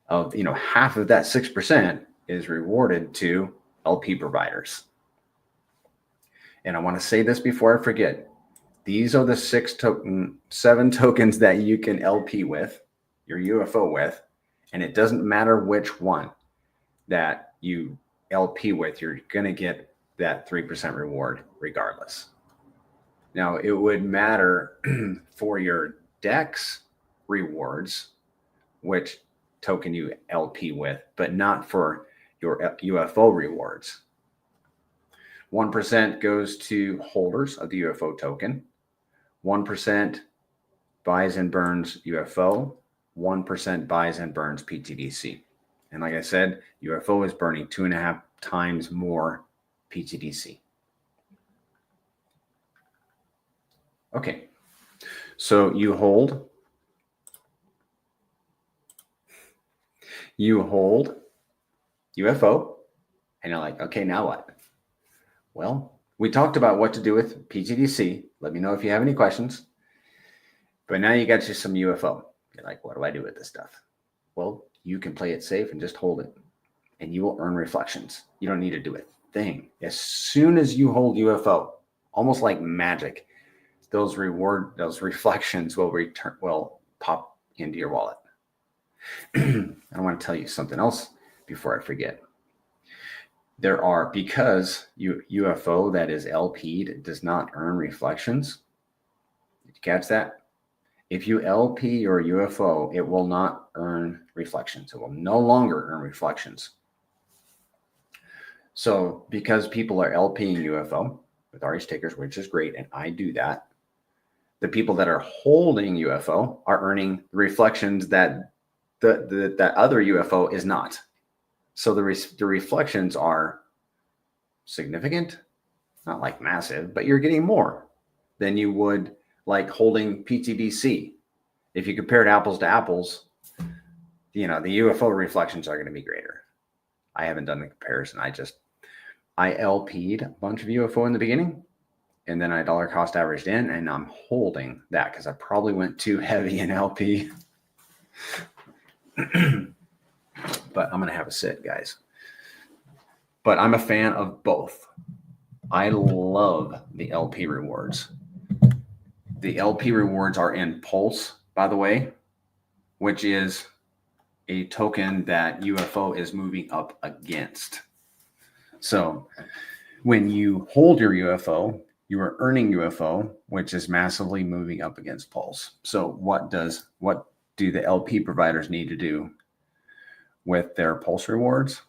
of, half of that 6% is rewarded to LP providers. And I want to say this before I forget. These are the 7 tokens that you can LP with, your UFO with, and it doesn't matter which one that you LP with, you're going to get that 3% reward regardless. Now, it would matter for your DEX rewards, which token you LP with, but not for your UFO rewards. 1% goes to holders of the UFO token. 1% buys and burns UFO. 1% buys and burns pTGC. And like I said, UFO is burning 2.5 times more pTGC. Okay, so you hold UFO, and you're like, okay, now what? Well, we talked about what to do with pTGC. Let me know if you have any questions. But now you got you some UFO. You're like, what do I do with this stuff? Well, you can play it safe and just hold it, and you will earn reflections. You don't need to do a thing. As soon as you hold UFO, almost like magic, those reflections will pop into your wallet. I want to tell you something else before I forget. Because UFO that is LP'd does not earn reflections. Did you catch that? If you LP your UFO, it will not earn reflections. It will no longer earn reflections. So because people are LPing UFO with RH tickers, which is great, and I do that, the people that are holding UFO are earning reflections that that other UFO is not. So the reflections are significant, not like massive, but you're getting more than you would like holding pTGC. If you compared apples to apples, the UFO reflections are going to be greater. I haven't done the comparison. I LP'd a bunch of UFO in the beginning, and then I dollar cost averaged in, and I'm holding that because I probably went too heavy in LP. But I'm going to have a sit, guys. But I'm a fan of both. I love the LP rewards. The LP rewards are in Pulse, by the way, which is a token that UFO is moving up against. So when you hold your UFO, you are earning UFO, which is massively moving up against Pulse. So what do the LP providers need to do with their Pulse rewards?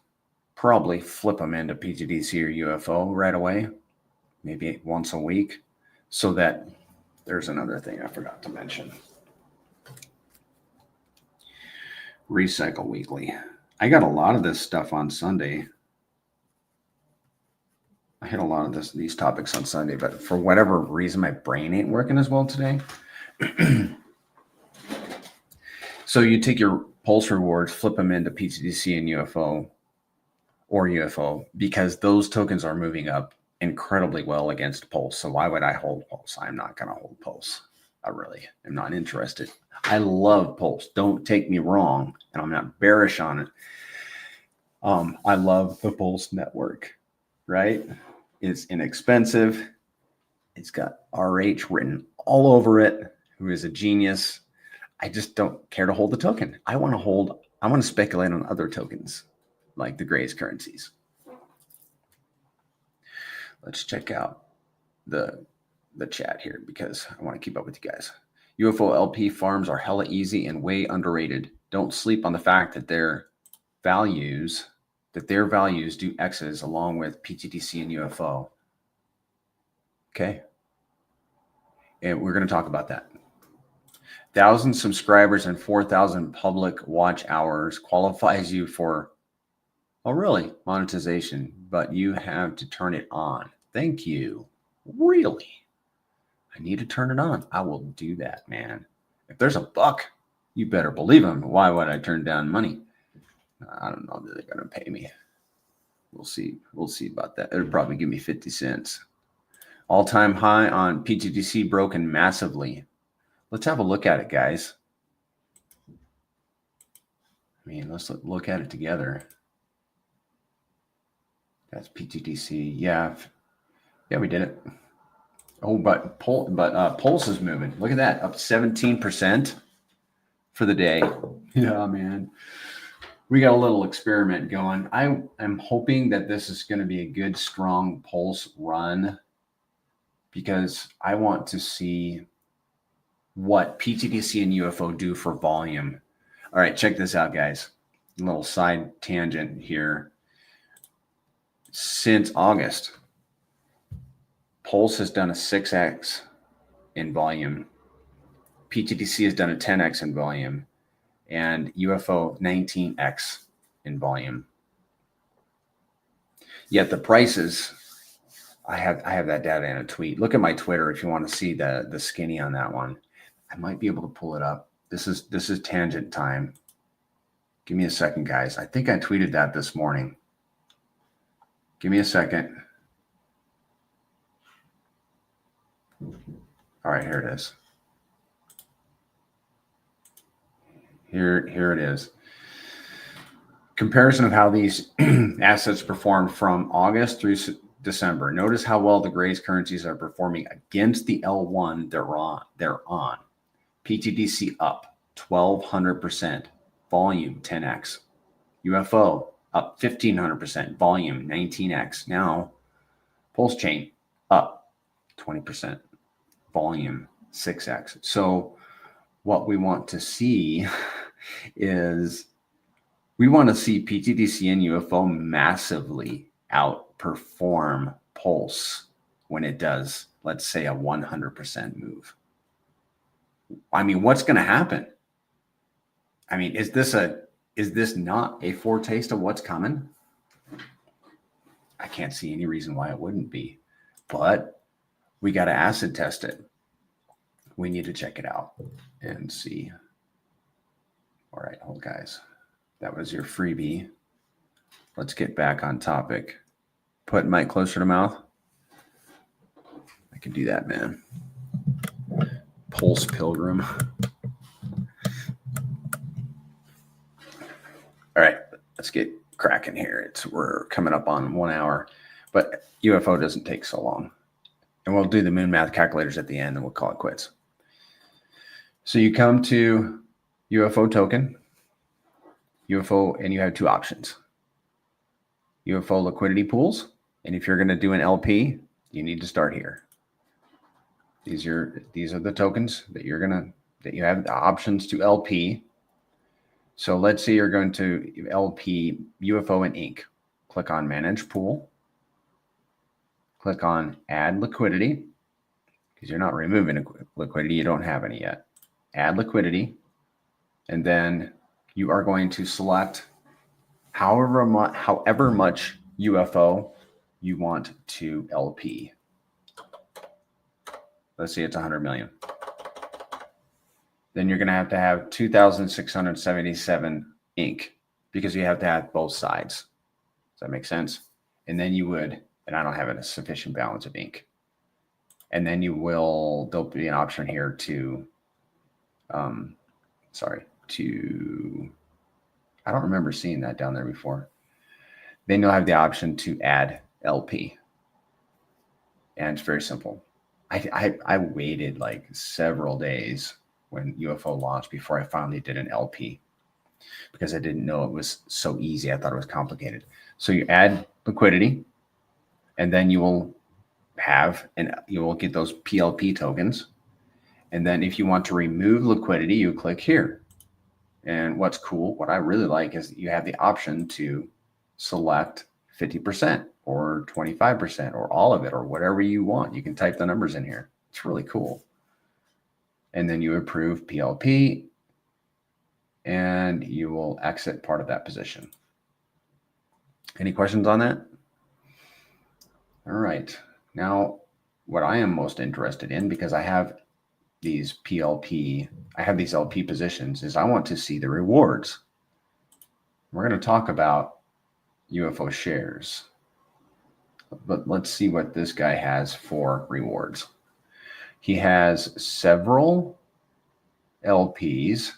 Probably flip them into pTGC or UFO right away, maybe once a week, so that there's another thing I forgot to mention. Recycle weekly. I got a lot of this stuff on Sunday. I hit a lot of these topics on Sunday, but for whatever reason, my brain ain't working as well today. So you take your Pulse rewards, flip them into pTGC and UFO or UFO, because those tokens are moving up incredibly well against Pulse. So why would I hold Pulse? I'm not going to hold Pulse. I really am not interested. I love Pulse. Don't take me wrong, and I'm not bearish on it. I love the Pulse network, right? It's inexpensive. It's got RH written all over it, who is a genius. I just don't care to hold the token. I want to speculate on other tokens, like the Grays currencies. Let's check out the chat here because I want to keep up with you guys. UFO LP farms are hella easy and way underrated. Don't sleep on the fact that their values do X's along with pTGC and UFO. Okay. And we're going to talk about that. 1,000 subscribers and 4,000 public watch hours qualifies you for, oh, really? Monetization, but you have to turn it on. Thank you. Really? I need to turn it on. I will do that, man. If there's a buck, you better believe him. Why would I turn down money? I don't know that they're going to pay me. We'll see. We'll see about that. It'll probably give me 50 cents. All-time high on pTGC broken massively. Let's have a look at it, guys. I mean, let's look at it together. That's pTGC. Yeah, we did it. Oh, but Pulse is moving. Look at that, up 17% for the day. Yeah, man. We got a little experiment going. I am hoping that this is going to be a good, strong Pulse run because I want to see what pTGC and UFO do for volume. All right, check this out, guys. A little side tangent here. Since August, Pulse has done a 6x in volume. pTGC has done a 10x in volume, and UFO 19x in volume. Yet the prices, I have that data in a tweet. Look at my Twitter if you want to see the skinny on that one. I might be able to pull it up. This is tangent time. Give me a second, guys. I think I tweeted that this morning. Give me a second. All right, here it is. Here it is. Comparison of how these assets performed from August through December. Notice how well the Grays currencies are performing against the L1 they're on. pTGC up 1,200%, volume 10x. UFO up 1,500%, volume 19x. Now, PulseChain up 20%, volume 6x. So what we want to see is we want to see pTGC and UFO massively outperform Pulse when it does, let's say, a 100% move. I mean, what's going to happen? I mean, is this a Is this not a foretaste of what's coming? I can't see any reason why it wouldn't be, but we got to acid test it. We need to check it out and see. All right, hold guys. That was your freebie. Let's get back on topic. Put mic closer to mouth. I can do that, man. Pulse Pilgrim. All right, let's get cracking here. We're coming up on 1 hour, but UFO doesn't take so long. And we'll do the moon math calculators at the end and we'll call it quits. So you come to UFO token, UFO, and you have two options. UFO liquidity pools. And if you're going to do an LP, you need to start here. These are the tokens that you have the options to LP. So let's say you're going to LP UFO and Inc. Click on Manage Pool. Click on Add Liquidity, because you're not removing liquidity. You don't have any yet. Add Liquidity. And then you are going to select however much UFO you want to LP. Let's say it's 100 million. Then you're going to have 2,677 ink, because you have to have both sides. Does that make sense? And then you would, and I don't have a sufficient balance of ink. And then there'll be an option here to, I don't remember seeing that down there before. Then you'll have the option to add LP. And it's very simple. I waited like several days when UFO launched before I finally did an LP, because I didn't know it was so easy. I thought it was complicated. So you add liquidity, and then you will get those PLP tokens. And then if you want to remove liquidity, you click here. And what I really like is you have the option to select 50% or 25% or all of it or whatever you want. You can type the numbers in here. It's really cool. And then you approve PLP, and you will exit part of that position. Any questions on that? All right. Now, what I am most interested in, because I have these LP positions, is I want to see the rewards. We're going to talk about UFO shares, but let's see what this guy has for rewards. He has several LPs,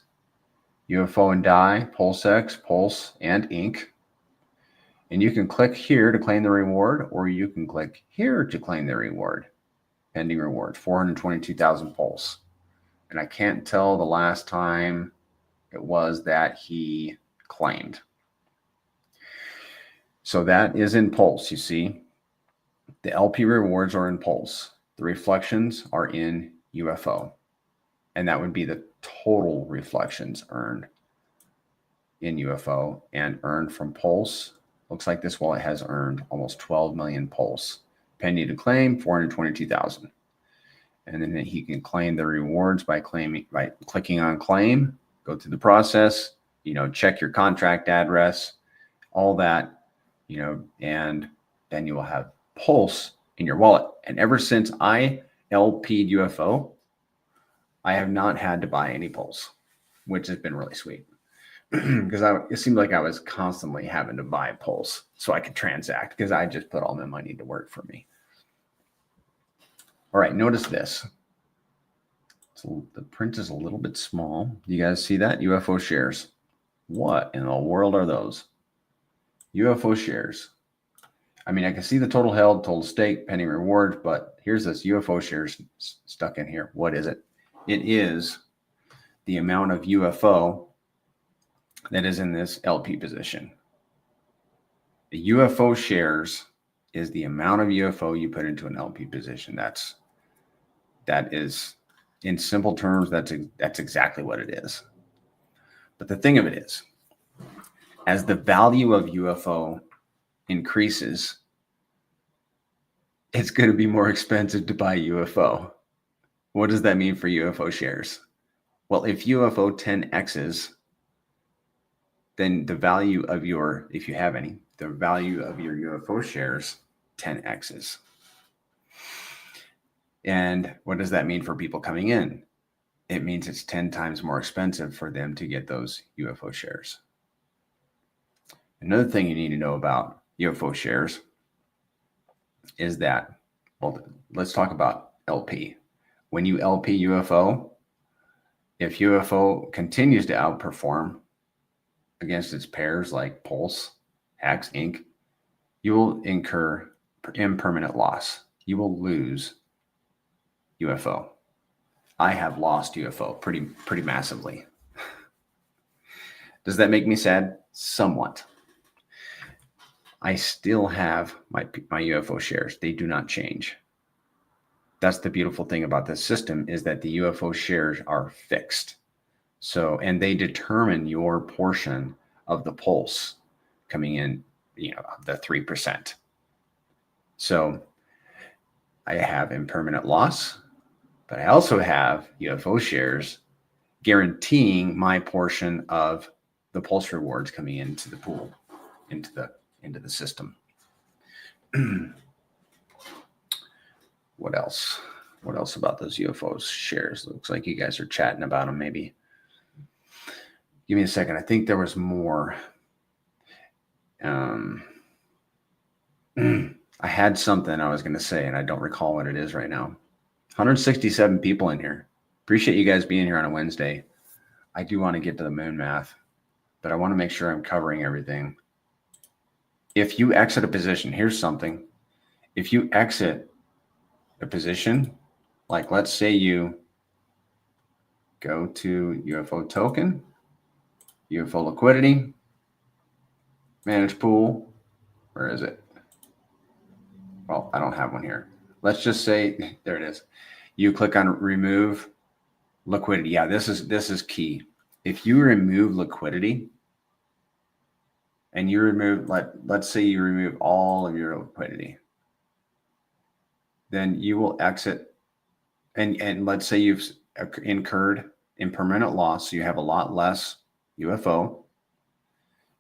UFO and DAI, PulseX, Pulse, and Inc. And you can click here to claim the reward, or you can click here to claim the reward. Pending rewards, 422,000 Pulse. And I can't tell the last time it was that he claimed. So that is in Pulse, you see. The LP rewards are in Pulse. The reflections are in UFO. And that would be the total reflections earned in UFO and earned from Pulse. Looks like this wallet has earned almost 12 million Pulse. Pending to claim, 422,000. And then he can claim the rewards by clicking on claim, go through the process, check your contract address, all that, and then you will have Pulse in your wallet. And ever since I LP'd UFO, I have not had to buy any Pulse, which has been really sweet, because it seemed like I was constantly having to buy Pulse so I could transact, because I just put all my money to work for me. All right, notice this. So the print is a little bit small. You guys see that? UFO shares. What in the world are those? UFO shares. I mean, I can see the total held, total stake, pending rewards, but here's this UFO shares stuck in here. What is it? It is the amount of UFO that is in this LP position. The UFO shares is the amount of UFO you put into an LP position. That is, in simple terms, that's exactly what it is. But the thing of it is, as the value of UFO increases, it's going to be more expensive to buy UFO. What does that mean for UFO shares? Well, if UFO 10x's, then the value of your, if you have any, the value of your UFO shares 10x's. And what does that mean for people coming in? It means it's 10 times more expensive for them to get those UFO shares. Another thing you need to know about UFO shares is that, well, let's talk about LP. When you LP UFO, if UFO continues to outperform against its pairs like Pulse, Hex, Inc., you will incur impermanent loss. You will lose UFO. I have lost UFO pretty massively. Does that make me sad? Somewhat. I still have my UFO shares. They do not change. That's the beautiful thing about this system, is that the UFO shares are fixed. So, and they determine your portion of the pulse coming in, the 3%. So I have impermanent loss, but I also have UFO shares guaranteeing my portion of the pulse rewards coming into the pool, into the system. What else? What else about those UFO shares? Looks like you guys are chatting about them. Maybe give me a second. I think there was more. I had something I was going to say, and I don't recall what it is right now. 167 people in here. Appreciate you guys being here on a Wednesday. I do want to get to the moon math, but I want to make sure I'm covering everything. If you exit a position, here's something. If you exit a position, like let's say you go to UFO token, UFO liquidity, manage pool. Where is it? Well, I don't have one here. Let's just say, there it is. You click on remove liquidity. Yeah, this is key. If you remove liquidity and you remove, let's say you remove all of your liquidity, then you will exit, and let's say you've incurred impermanent loss, so you have a lot less UFO.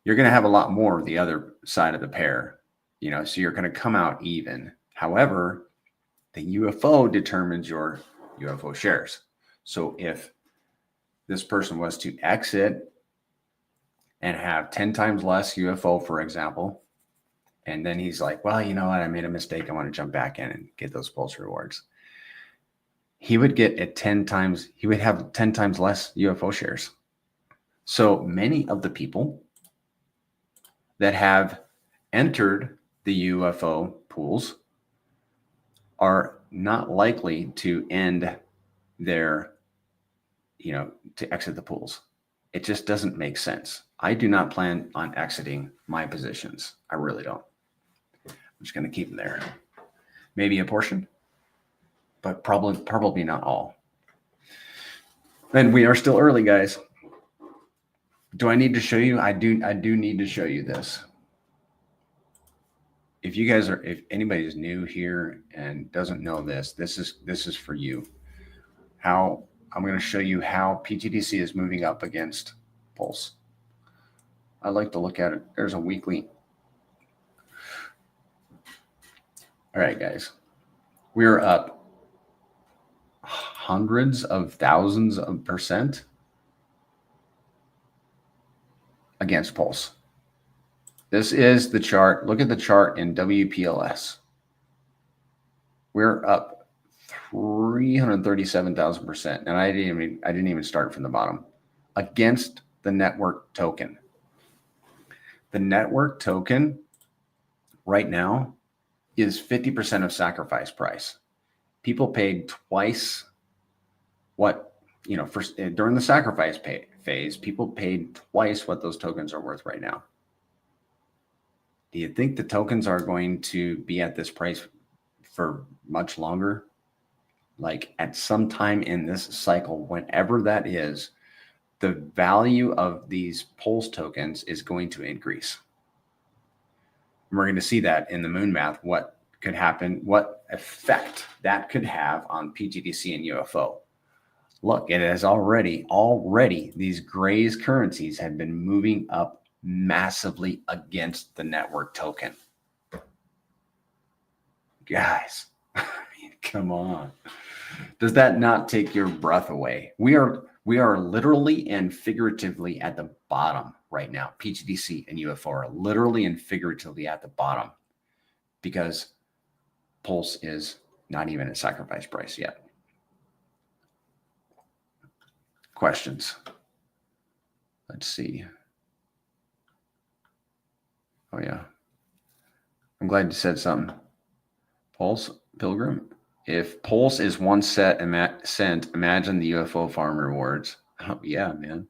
You're going to have a lot more of the other side of the pair, so you're going to come out even. However, the UFO determines your UFO shares. So if this person was to exit and have 10 times less UFO, for example, and then he's like, well, you know what? I made a mistake. I want to jump back in and get those pulse rewards. He would get he would have 10 times less UFO shares. So many of the people that have entered the UFO pools are not likely to end their, to exit the pools. It just doesn't make sense. I do not plan on exiting my positions. I really don't. I'm just going to keep them there. Maybe a portion, but probably not all. And we are still early, guys. Do I need to show you? I do need to show you this. If anybody's new here and doesn't know this is for you. How I'm going to show you how pTGC is moving up against Pulse. I like to look at it. There's a weekly. All right, guys. We're up hundreds of thousands of % against Pulse. This is the chart. Look at the chart in WPLS. We're up 337,000%, and I didn't even start from the bottom against the network token. The network token right now is 50% of sacrifice price. People paid twice what, during the sacrifice phase, people paid twice what those tokens are worth right now. Do you think the tokens are going to be at this price for much longer? Like at some time in this cycle, whenever that is, the value of these Pulse tokens is going to increase. And we're going to see that in the moon math, what could happen, what effect that could have on pTGC and UFO. Look, it has already these Grays currencies have been moving up massively against the network token. Guys, I mean, come on. Does that not take your breath away? We are literally and figuratively at the bottom right now. pTGC and UFO are literally and figuratively at the bottom because Pulse is not even at sacrifice price yet. Questions? Let's see. Oh, yeah. I'm glad you said something. Pulse, Pilgrim. If Pulse is 1 cent, imagine the UFO farm rewards. Oh, yeah, man.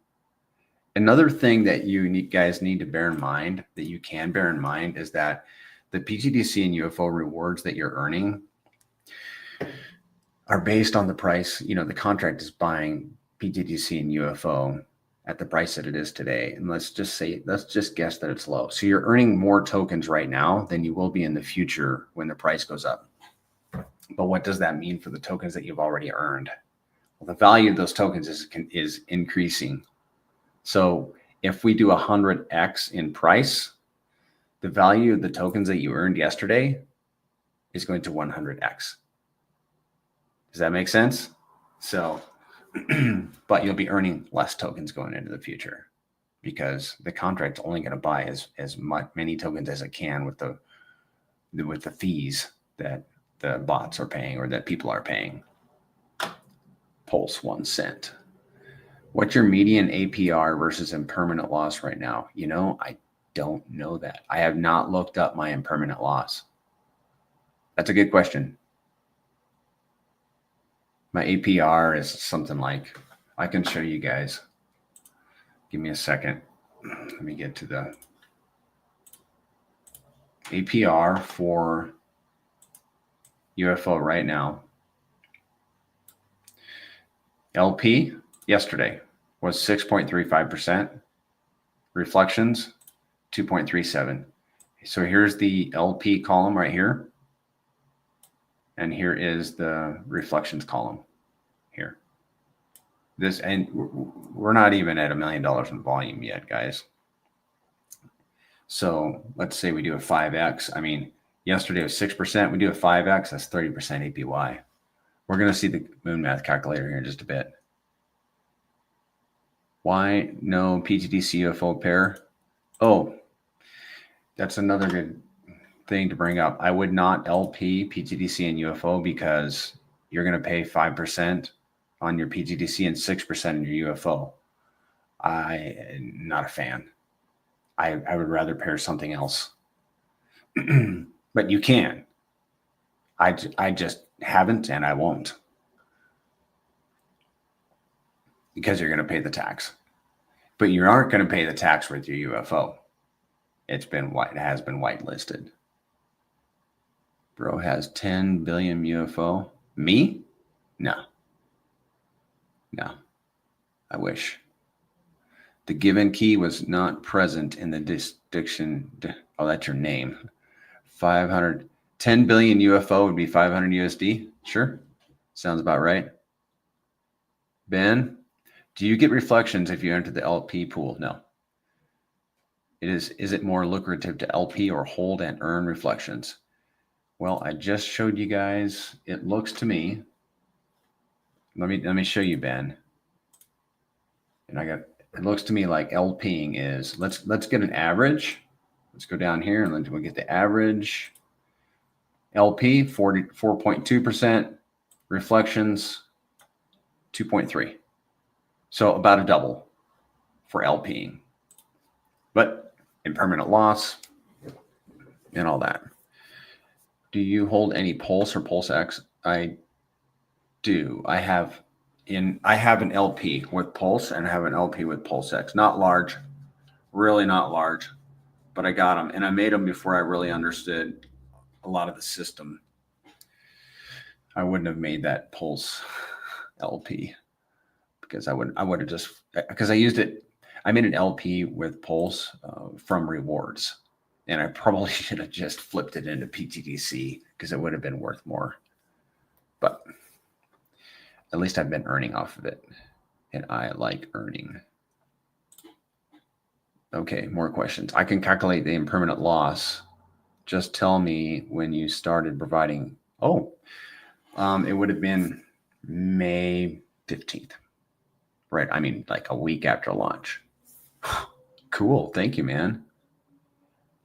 Another thing that you guys need to bear in mind, that you can bear in mind, is that the pTGC and UFO rewards that you're earning are based on the price. You know, the contract is buying pTGC and UFO at the price that it is today. And let's just guess that it's low. So you're earning more tokens right now than you will be in the future when the price goes up. But what does that mean for the tokens that you've already earned? Well, the value of those tokens is increasing. So if we do 100x in price, the value of the tokens that you earned yesterday is going to 100x. Does that make sense? So, but you'll be earning less tokens going into the future because the contract's only going to buy as many tokens as it can with the fees that the bots are paying or that people are paying. Pulse 1 cent. What's your median APR versus impermanent loss right now? You know, I don't know that. I have not looked up my impermanent loss. That's a good question. My APR is something like, I can show you guys. Give me a second. Let me get to the APR for UFO right now. LP yesterday was 6.35%. Reflections, 2.37. So here's the LP column right here. And here is the reflections column here. This, and we're not even at $1 million in volume yet, guys. So let's say we do a 5x. I mean, yesterday was 6%. We do a 5x, that's 30% APY. We're going to see the moon math calculator here in just a bit. Why no pTGC UFO pair? Oh, that's another good thing to bring up. I would not LP pTGC and UFO because you're going to pay 5% on your pTGC and 6% in your UFO. I'm not a fan. I would rather pair something else. But you can. I just haven't and I won't. Because you're going to pay the tax. But you aren't going to pay the tax with your UFO. It has been whitelisted. Bro has 10 billion UFO. Me? No. No. I wish. The given key was not present in the distinction. Oh, that's your name. 10 billion UFO would be 500 USD. Sure. Sounds about right. Ben, do you get reflections if you enter the LP pool? No. Is it more lucrative to LP or hold and earn reflections? Well, I just showed you guys. It looks to me. Let me show you, Ben. And it looks to me like LPing is, let's get an average. Let's go down here and we'll get the average. LP 44.2%, reflections 2.3. So about a double for LPing. But impermanent loss and all that. Do you hold any Pulse or Pulse X? I do. I have an LP with Pulse and I have an LP with Pulse X. Not large, really not large, but I got them and I made them before I really understood a lot of the system. I wouldn't have made that Pulse LP because I would have just, because I used it. I made an LP with Pulse from rewards. And I probably should have just flipped it into pTGC because it would have been worth more. But at least I've been earning off of it. And I like earning. Okay, more questions. I can calculate the impermanent loss. Just tell me when you started providing. Oh, it would have been May 15th. Right. I mean, like a week after launch. Cool. Thank you, man.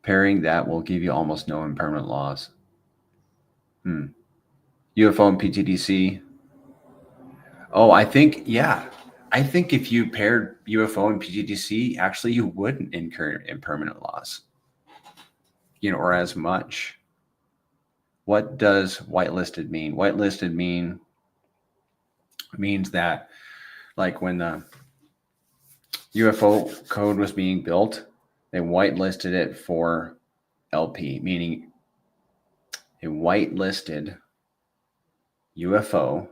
Pairing that will give you almost no impermanent loss. UFO and pTGC. Oh, I think, yeah. I think if you paired UFO and pTGC, actually you wouldn't incur impermanent loss, or as much. What does whitelisted mean? Whitelisted means that, like, when the UFO code was being built, they whitelisted it for LP, meaning a whitelisted UFO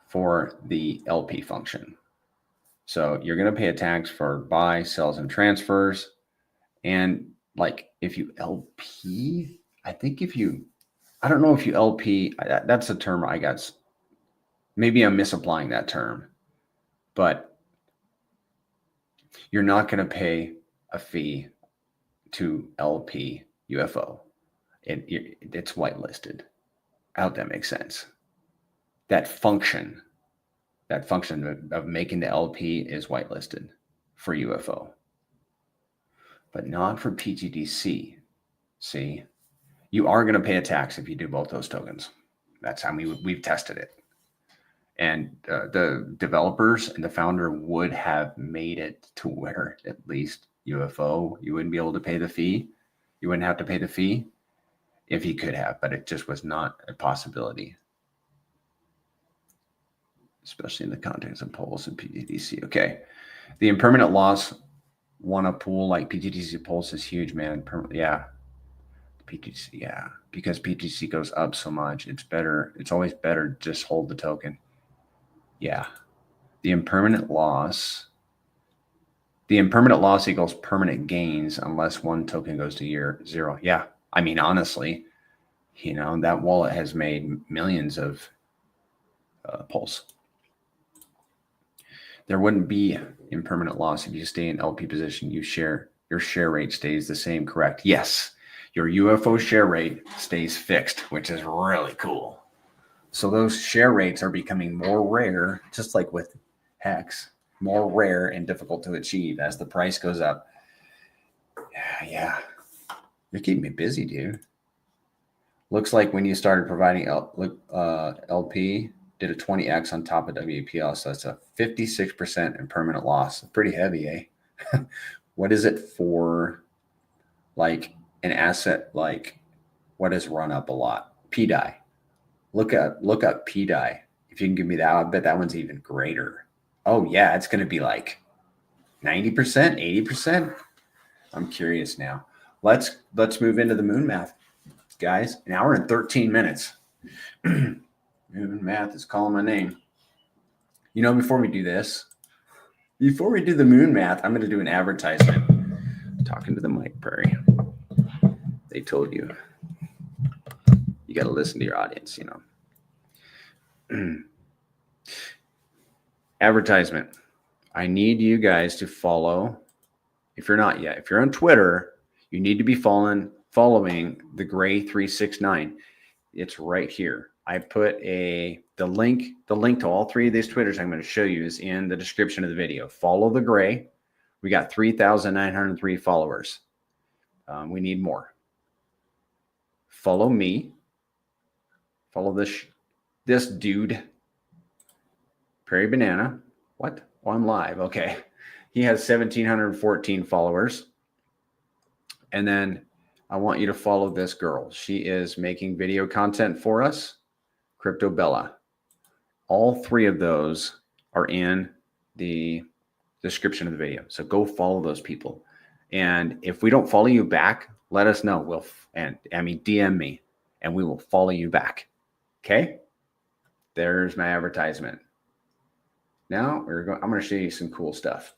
for the LP function. So you're going to pay a tax for buy, sells, and transfers. And like if you LP, I don't know if you LP, that's a term I got. Maybe I'm misapplying that term, but you're not going to pay a fee to LP UFO. It's whitelisted. I hope that makes sense. That function of making the LP is whitelisted for UFO, but not for pTGC. See, you are going to pay a tax if you do both those tokens. That's how we've tested it. And the developers and the founder would have made it to where at least UFO, you wouldn't be able to pay the fee. You wouldn't have to pay the fee if he could have, but it just was not a possibility, especially in the context of Pulse and pTGC. Okay. The impermanent loss on a pool like pTGC Pulse is huge, man. Yeah. pTGC, yeah. Because pTGC goes up so much, it's better. It's always better to just hold the token. Yeah. The impermanent loss equals permanent gains unless one token goes to zero. Yeah. I mean, honestly, that wallet has made millions of Pulse. There wouldn't be impermanent loss if you stay in LP position. Your share rate stays the same, correct? Yes. Your UFO share rate stays fixed, which is really cool. So those share rates are becoming more rare, just like with Hex, more rare and difficult to achieve as the price goes up. Yeah. You're keeping me busy, dude. Looks like when you started providing LP, did a 20x on top of WPL. So that's a 56% impermanent loss. Pretty heavy, eh? What is it for, like, an asset like what has run up a lot? PDI. Look up PDI. If you can give me that, I bet that one's even greater. Oh yeah, it's going to be like 90%, 80%. I'm curious now. Let's move into the moon math, guys. An hour and 13 minutes. Moon math is calling my name. Before we do the moon math, I'm going to do an advertisement. Talking to the mic, Prairie. They told you. You got to listen to your audience, Advertisement. I need you guys to follow. If you're not yet, if you're on Twitter, you need to be following the Gray 369. It's right here. I put the link to all three of these Twitters I'm going to show you is in the description of the video. Follow the Gray. We got 3,903 followers. We need more. Follow me. Follow this dude. Prairie Banana. What? Oh, I'm live. Okay. He has 1,714 followers. And then I want you to follow this girl. She is making video content for us. Crypto Bella. All three of those are in the description of the video. So go follow those people. And if we don't follow you back, let us know. DM me and we will follow you back. Okay? There's my advertisement. Now I'm going to show you some cool stuff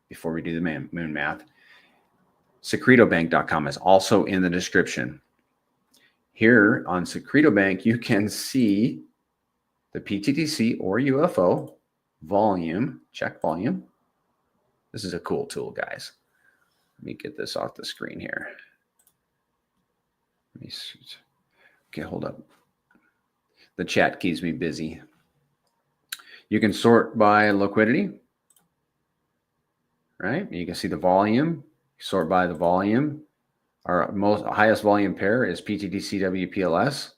before we do the moon math. Secretobank.com is also in the description. Here on Secreto Bank, you can see the pTGC or UFO volume. Check volume. This is a cool tool, guys. Let me get this off the screen here. Okay, hold up. The chat keeps me busy. You can sort by liquidity, right? You can see the volume. Sort by the volume. Our highest volume pair is pTGC WPLS.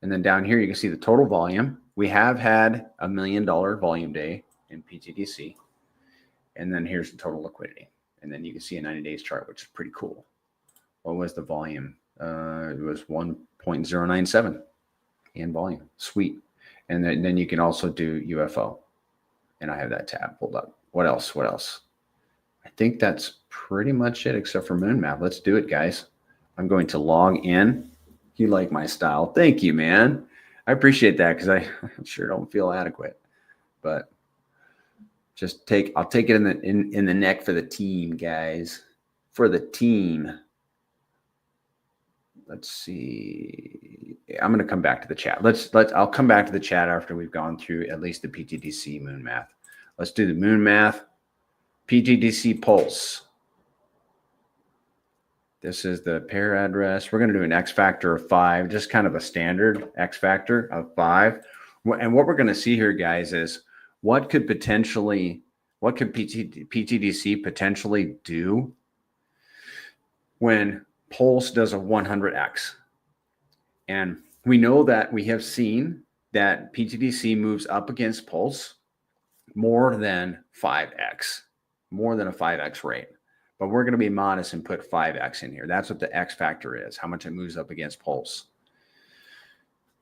And then down here, you can see the total volume. We have had $1 million volume day in pTGC. And then here's the total liquidity. And then you can see a 90 days chart, which is pretty cool. What was the volume? It was 1.097 in volume. Sweet. And then you can also do UFO. And I have that tab pulled up. What else? What else? I think that's pretty much it except for moon map. Let's do it, guys. I'm going to log in. You like my style. Thank you, man. I appreciate that because I sure don't feel adequate. But I'll take it in the neck for the team, guys. For the team. Let's see. I'm going to come back to the chat. I'll come back to the chat after we've gone through at least the pTGC moon math. Let's do the moon math. pTGC pulse. This is the pair address. We're going to do an X factor of 5, just kind of a standard X factor of 5. And what we're going to see here, guys, is what could pTGC potentially do when Pulse does a 100x. And we know that we have seen that pTGC moves up against Pulse more than 5x, more than a 5x rate. But we're going to be modest and put 5x in here. That's what the X factor is, how much it moves up against Pulse.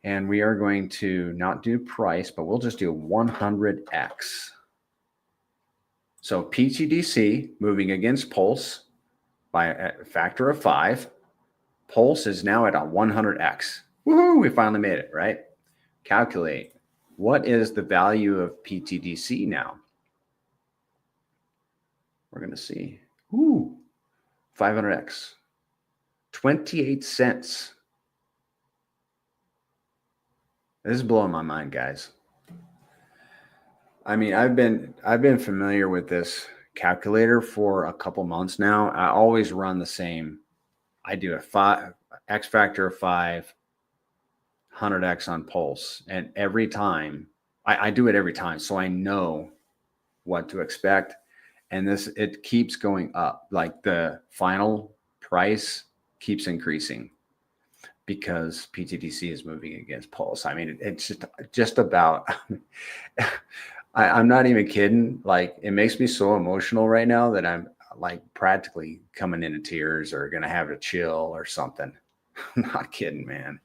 And we are going to not do price, but we'll just do 100x. So pTGC moving against Pulse by a factor of 5. Pulse is now at a 100x. Woohoo, we finally made it, right? Calculate. What is the value of pTGC now? We're going to see. Ooh, 500x. 28 cents. This is blowing my mind, guys. I mean, I've been familiar with this calculator for a couple months now. I always run the same. I do a X factor of 5, 100x on Pulse, and every time I do it every time, so I know what to expect. And it keeps going up. Like the final price keeps increasing because pTGC is moving against Pulse. I mean, it's just about. I'm not even kidding. Like, it makes me so emotional right now that I'm like practically coming into tears or going to have a chill or something. I'm not kidding, man.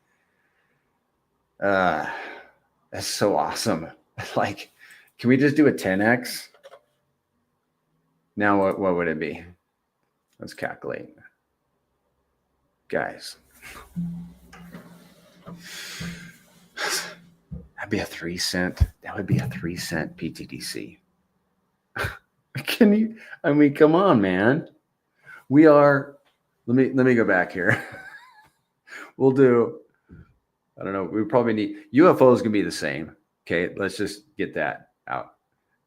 That's so awesome. Like, can we just do a 10x? Now, what would it be? Let's calculate. Guys. That'd be a 3 cent. That would be a 3 cent pTGC. Can you? I mean, come on, man. We are. Let me go back here. We'll do. I don't know. We probably need UFOs can be the same. Okay, let's just get that out.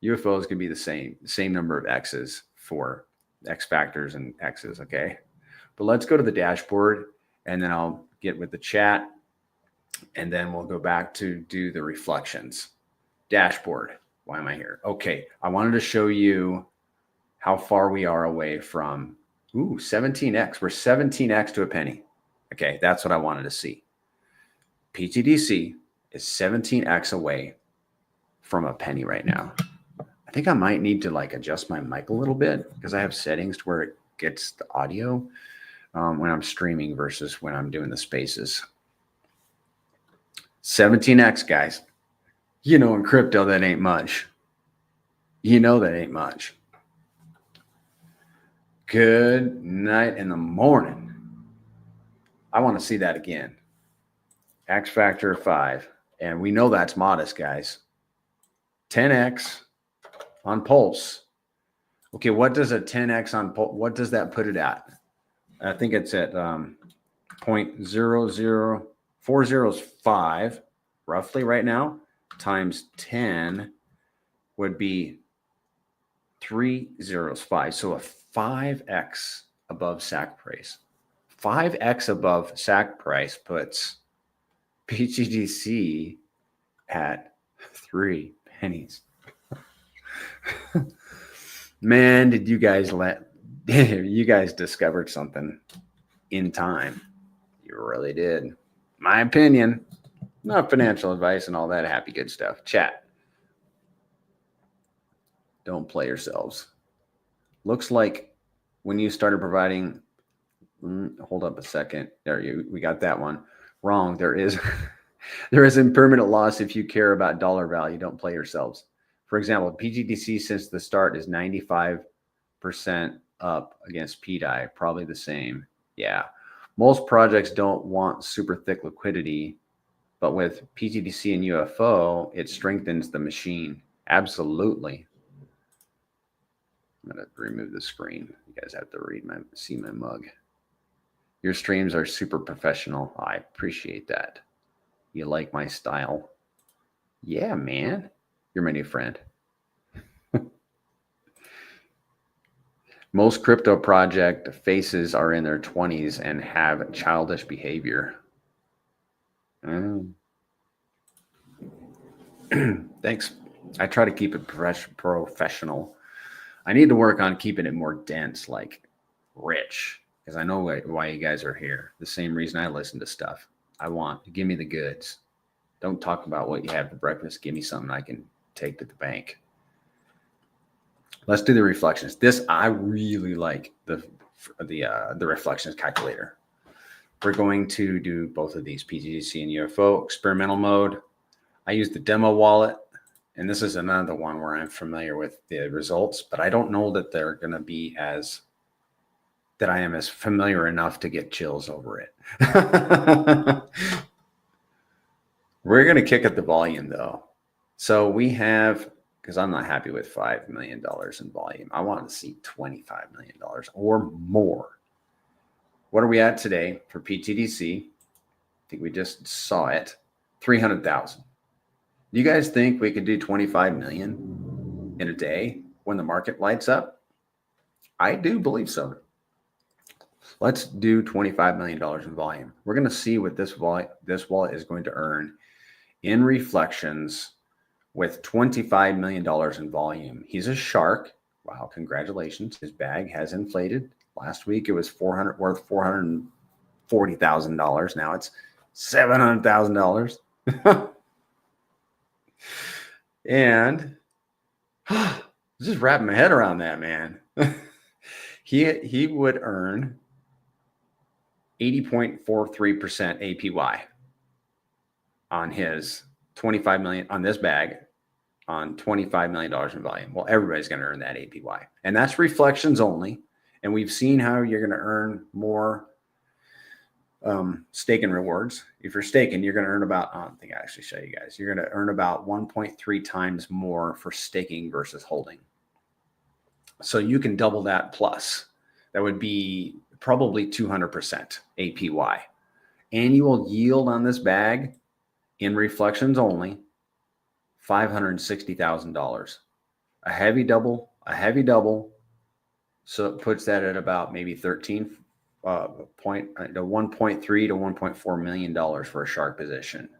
UFOs can be the same number of X's for X factors and X's. Okay, but let's go to the dashboard and then I'll get with the chat. And then we'll go back to do the reflections. Dashboard. Why am I here? Okay. I wanted to show you how far we are away from 17x. We're 17x to a penny. Okay. That's what I wanted to see. pTGC is 17x away from a penny right now. I think I might need to like adjust my mic a little bit because I have settings to where it gets the audio when I'm streaming versus when I'm doing the spaces. 17x, guys. You know, in crypto, that ain't much. You know that ain't much. Good night in the morning. I want to see that again. X factor of 5. And we know that's modest, guys. 10x on Pulse. Okay, what does a 10x on Pulse, what does that put it at? I think it's at 0.00405 roughly right now, times 10 would be 305. So a 5x above SAC price. 5x above SAC price puts pTGC at 3 pennies. Man, did you guys you guys discovered something in time. You really did. My opinion, not financial advice and all that happy good stuff. Chat. Don't play yourselves. Looks like when you started providing, hold up a second. We got that one wrong. There is impermanent loss if you care about dollar value. Don't play yourselves. For example, pTGC since the start is 95% up against PDI, probably the same. Yeah. Most projects don't want super thick liquidity, but with pTGC and UFO, it strengthens the machine. Absolutely. I'm going to remove the screen. You guys have to see my mug. Your streams are super professional. I appreciate that. You like my style? Yeah, man. You're my new friend. Most crypto project faces are in their 20s and have childish behavior. Thanks. I try to keep it professional. I need to work on keeping it more dense, like rich, because I know why you guys are here. The same reason I listen to stuff. I want to give me the goods. Don't talk about what you had for breakfast. Give me something I can take to the bank. Let's do the reflections. I really like the reflections calculator. We're going to do both of these, pTGC and UFO, experimental mode. I use the demo wallet, and this is another one where I'm familiar with the results, but I don't know that they're going to be that I am as familiar enough to get chills over it. We're going to kick at the volume though. So we have, because I'm not happy with $5 million in volume. I want to see $25 million or more. What are we at today for pTGC? I think we just saw it. 300,000. Do you guys think we could do 25 million in a day when the market lights up? I do believe so. Let's do $25 million in volume. We're going to see what this wallet is going to earn in reflections with $25 million in volume. He's a shark. Wow, congratulations. His bag has inflated. Last week it was worth $440,000. Now it's $700,000. And just wrapping my head around that, man. He would earn 80.43% APY on his 25 million on this bag on $25 million in volume. Well, everybody's going to earn that APY, and that's reflections only. And we've seen how you're going to earn more staking rewards. If you're staking, you're going to earn about, I don't think I actually show you guys, you're going to earn about 1.3 times more for staking versus holding. So you can double that plus. That would be probably 200% APY. Annual yield on this bag in reflections only, $560,000. A heavy double. So it puts that at about maybe 1.3 to $1.4 million for a shark position.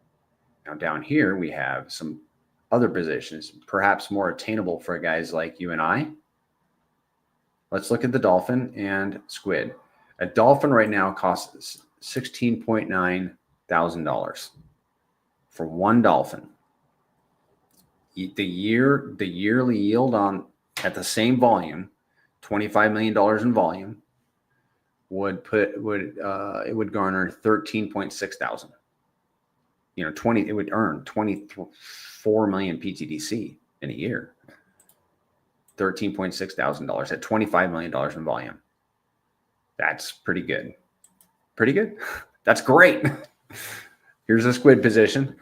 Now down here we have some other positions, perhaps more attainable for guys like you and I. Let's look at the dolphin and squid. A dolphin right now costs $16.9 thousand for one dolphin. The yearly yield on at the same volume, $25 million in volume, would garner 13.6 thousand. It would earn 24 million pTGC in a year. $13.6 thousand at $25 million in volume. That's pretty good. Pretty good. That's great. Here's a squid position,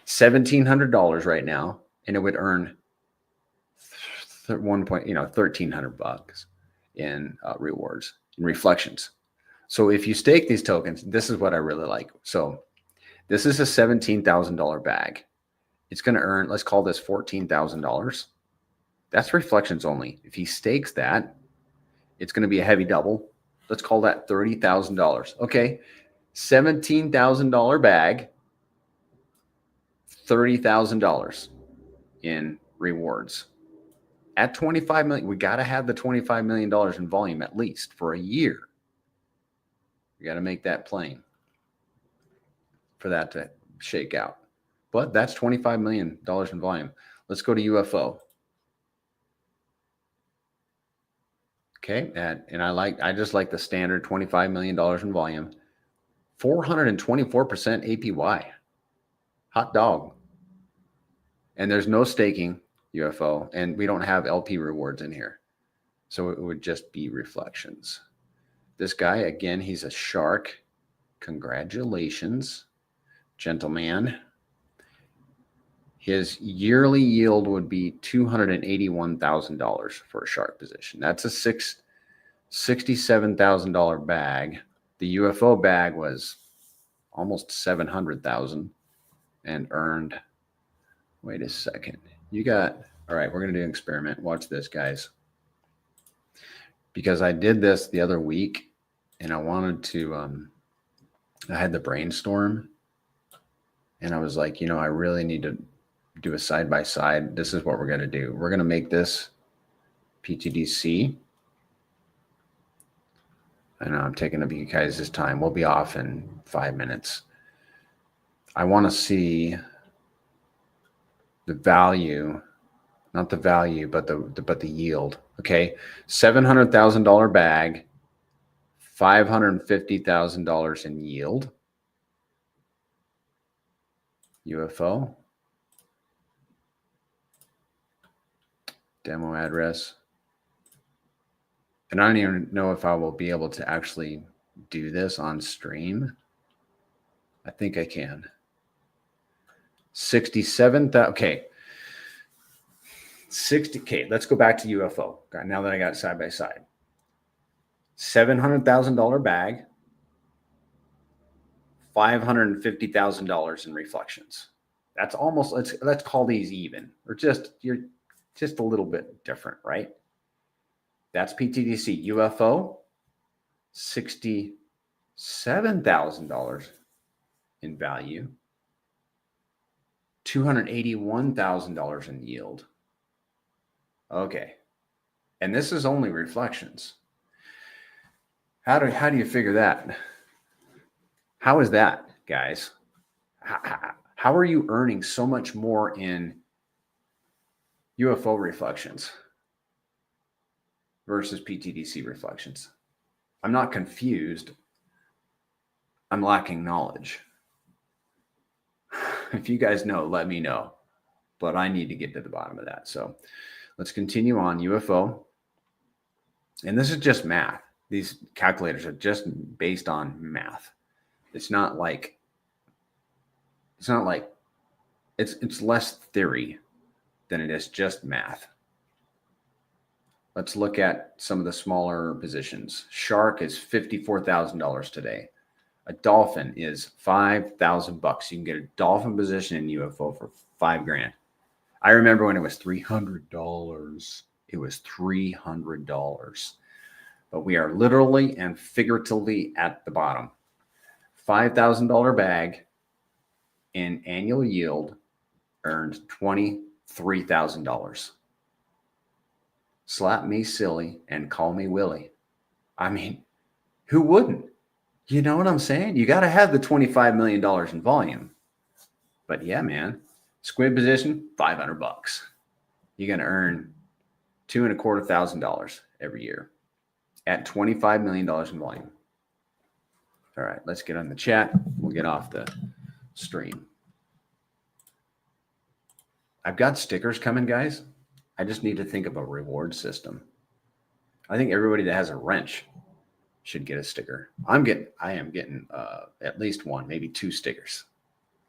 $1,700 right now, and it would earn $1,300 in rewards in reflections. So if you stake these tokens, this is what I really like. So this is a $17,000 bag. It's going to earn, let's call this $14,000. That's reflections only. If he stakes that, it's going to be a heavy double. Let's call that $30,000. Okay. $17,000 bag, $30,000 in rewards. At 25 million, we got to have the $25 million in volume at least for a year. We got to make that plain for that to shake out. But that's $25 million in volume. Let's go to UFO. Okay, and I just like the standard $25 million in volume. 424% APY. Hot dog. And there's no staking UFO, and we don't have LP rewards in here. So it would just be reflections. This guy, again, he's a shark. Congratulations, gentleman. His yearly yield would be $281,000 for a shark position. That's a $67,000 bag. The UFO bag was almost $700,000 and earned. Wait a second. All right, we're going to do an experiment. Watch this, guys. Because I did this the other week and I wanted to, I had the brainstorm and I was like, I really need to do a side-by-side. This is what we're going to do. We're going to make this pTGC. I know I'm taking up you guys' time. We'll be off in 5 minutes. I want to see the value, not the value, but the yield. Okay, $700,000 bag, $550,000 in yield. UFO. Demo address. And I don't even know if I will be able to actually do this on stream. I think I can. 67,000. Okay. 60K. Let's go back to UFO. Now that I got it side by side. $700,000 bag. $550,000 in reflections. That's almost, let's call these even, or you're just a little bit different, right? That's pTGC. UFO, $67,000 in value, $281,000 in yield. Okay. And this is only reflections. How do you figure that? How is that, guys? How are you earning so much more in UFO reflections versus pTGC reflections? I'm not confused. I'm lacking knowledge. If you guys know, let me know. But I need to get to the bottom of that. So let's continue on. UFO. And this is just math. These calculators are just based on math. It's less theory than it is just math. Let's look at some of the smaller positions. Shark is $54,000 today. A dolphin is $5,000. You can get a dolphin position in UFO for $5,000. I remember when it was $300. It was $300. But we are literally and figuratively at the bottom. $5,000 bag in annual yield earned $23,000. Slap me silly and call me Willie. I mean, who wouldn't? You know what I'm saying? You got to have the $25 million in volume. But yeah, man, squid position, $500. You're going to earn $2,250 every year at $25 million in volume. All right, let's get on the chat. We'll get off the stream. I've got stickers coming, guys. I just need to think of a reward system. I think everybody that has a wrench should get a sticker. I am getting at least one, maybe 2 stickers.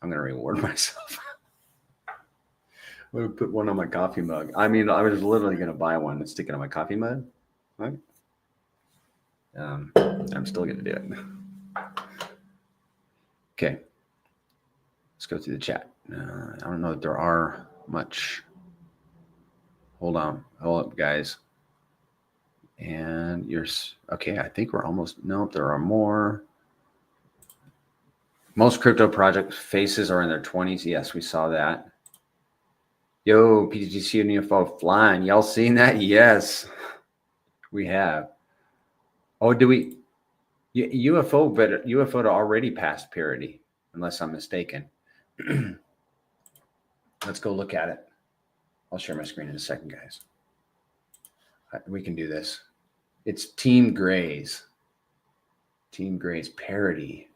I'm going to reward myself. I'm going to put one on my coffee mug. I mean, I was literally going to buy one and stick it on my coffee mug. Right? I'm still going to do it. Okay. Let's go through the chat. I don't know that there are much. Hold up, guys. And you're okay. I think we're almost, nope, there are more. Most crypto project faces are in their 20s. Yes, we saw that. Yo, pTGC and UFO flying. Y'all seen that? Yes, we have. Oh, do we? UFO, but UFO already passed parity, unless I'm mistaken. Let's go look at it. I'll share my screen in a second, guys. We can do this. It's Team Grays. Team Grays parity.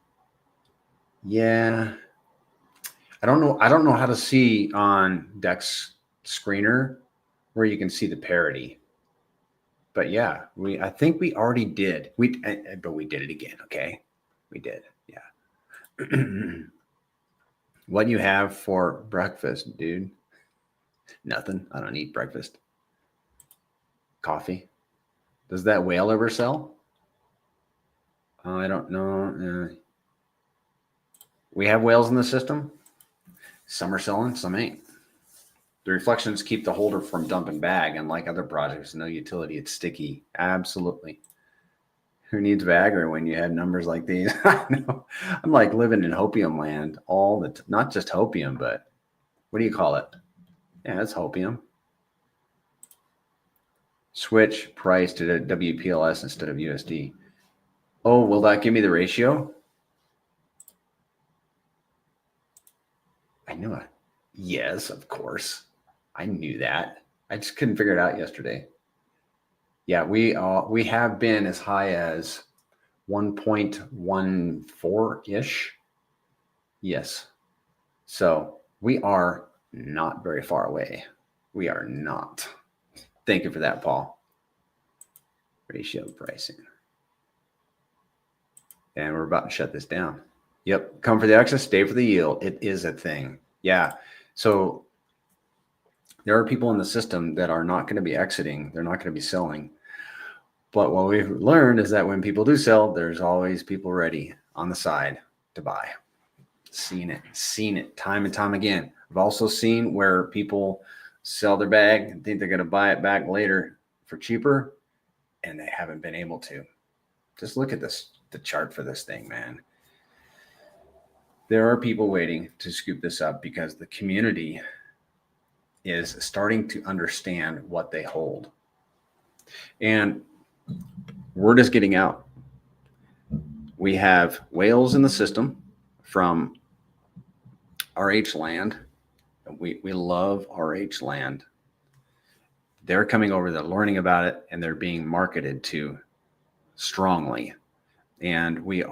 Yeah. I don't know how to see on Dex screener where you can see the parity. But yeah, I think we already did. But we did it again, okay? We did. Yeah. What you have for breakfast, dude? Nothing. I don't eat breakfast. Coffee. Does that whale ever sell? I don't know. We have whales in the system. Some are selling, some ain't. The reflections keep the holder from dumping bag, and like other projects, no utility, it's sticky. Absolutely. Who needs Viagra when you have numbers like these? I know. I'm like living in hopium land not just hopium, but what do you call it? Yeah, it's hopium. Switch price to WPLS instead of USD. Oh, will that give me the ratio? I knew it. Yes, of course. I knew that. I just couldn't figure it out yesterday. Yeah, we have been as high as 1.14-ish. Yes. So we are not very far away. We are not. Thank you for that, Paul. Ratio pricing. And we're about to shut this down. Yep. Come for the access, stay for the yield. It is a thing. Yeah. So there are people in the system that are not going to be exiting. They're not going to be selling. But what we've learned is that when people do sell, there's always people ready on the side to buy. Seen it time and time again. I've also seen where people sell their bag and think they're going to buy it back later for cheaper, and they haven't been able to. Just look at the chart for this thing, man. There are people waiting to scoop this up because the community is starting to understand what they hold. And word is getting out. We have whales in the system from RH land. We love RH land. They're coming over, they're learning about it, and they're being marketed to strongly. And we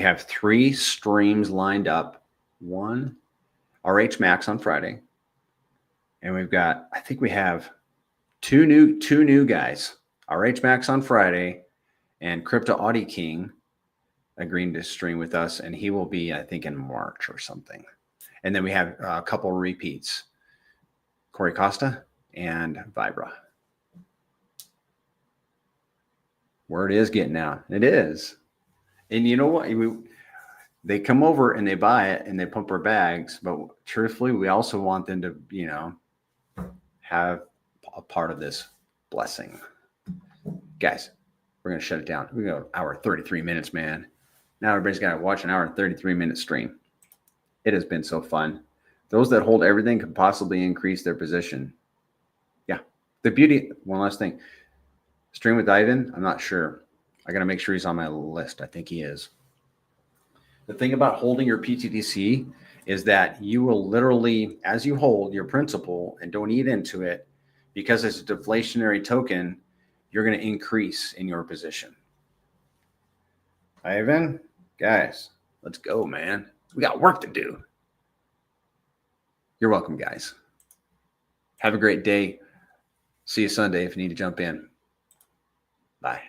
have 3 streams lined up. One, RH Max on Friday. And I think we have two new guys, RH Max on Friday and Crypto Audi King agreeing to stream with us. And he will be, I think, in March or something. And then we have a couple repeats, Corey Costa and Vibra. Word is getting out. It is. And you know what? They come over and they buy it and they pump our bags. But truthfully, we also want them to, have a part of this blessing. Guys, we're going to shut it down. We go hour 33 minutes, man. Now everybody's got to watch an hour and 33-minute stream. It has been so fun. Those that hold everything can possibly increase their position. Yeah. The beauty, one last thing. Stream with Ivan, I'm not sure. I got to make sure he's on my list. I think he is. The thing about holding your pTGC is that you will literally, as you hold your principal and don't eat into it, because it's a deflationary token, you're going to increase in your position. Ivan, guys, let's go, man. We got work to do. You're welcome, guys. Have a great day. See you Sunday if you need to jump in. Bye.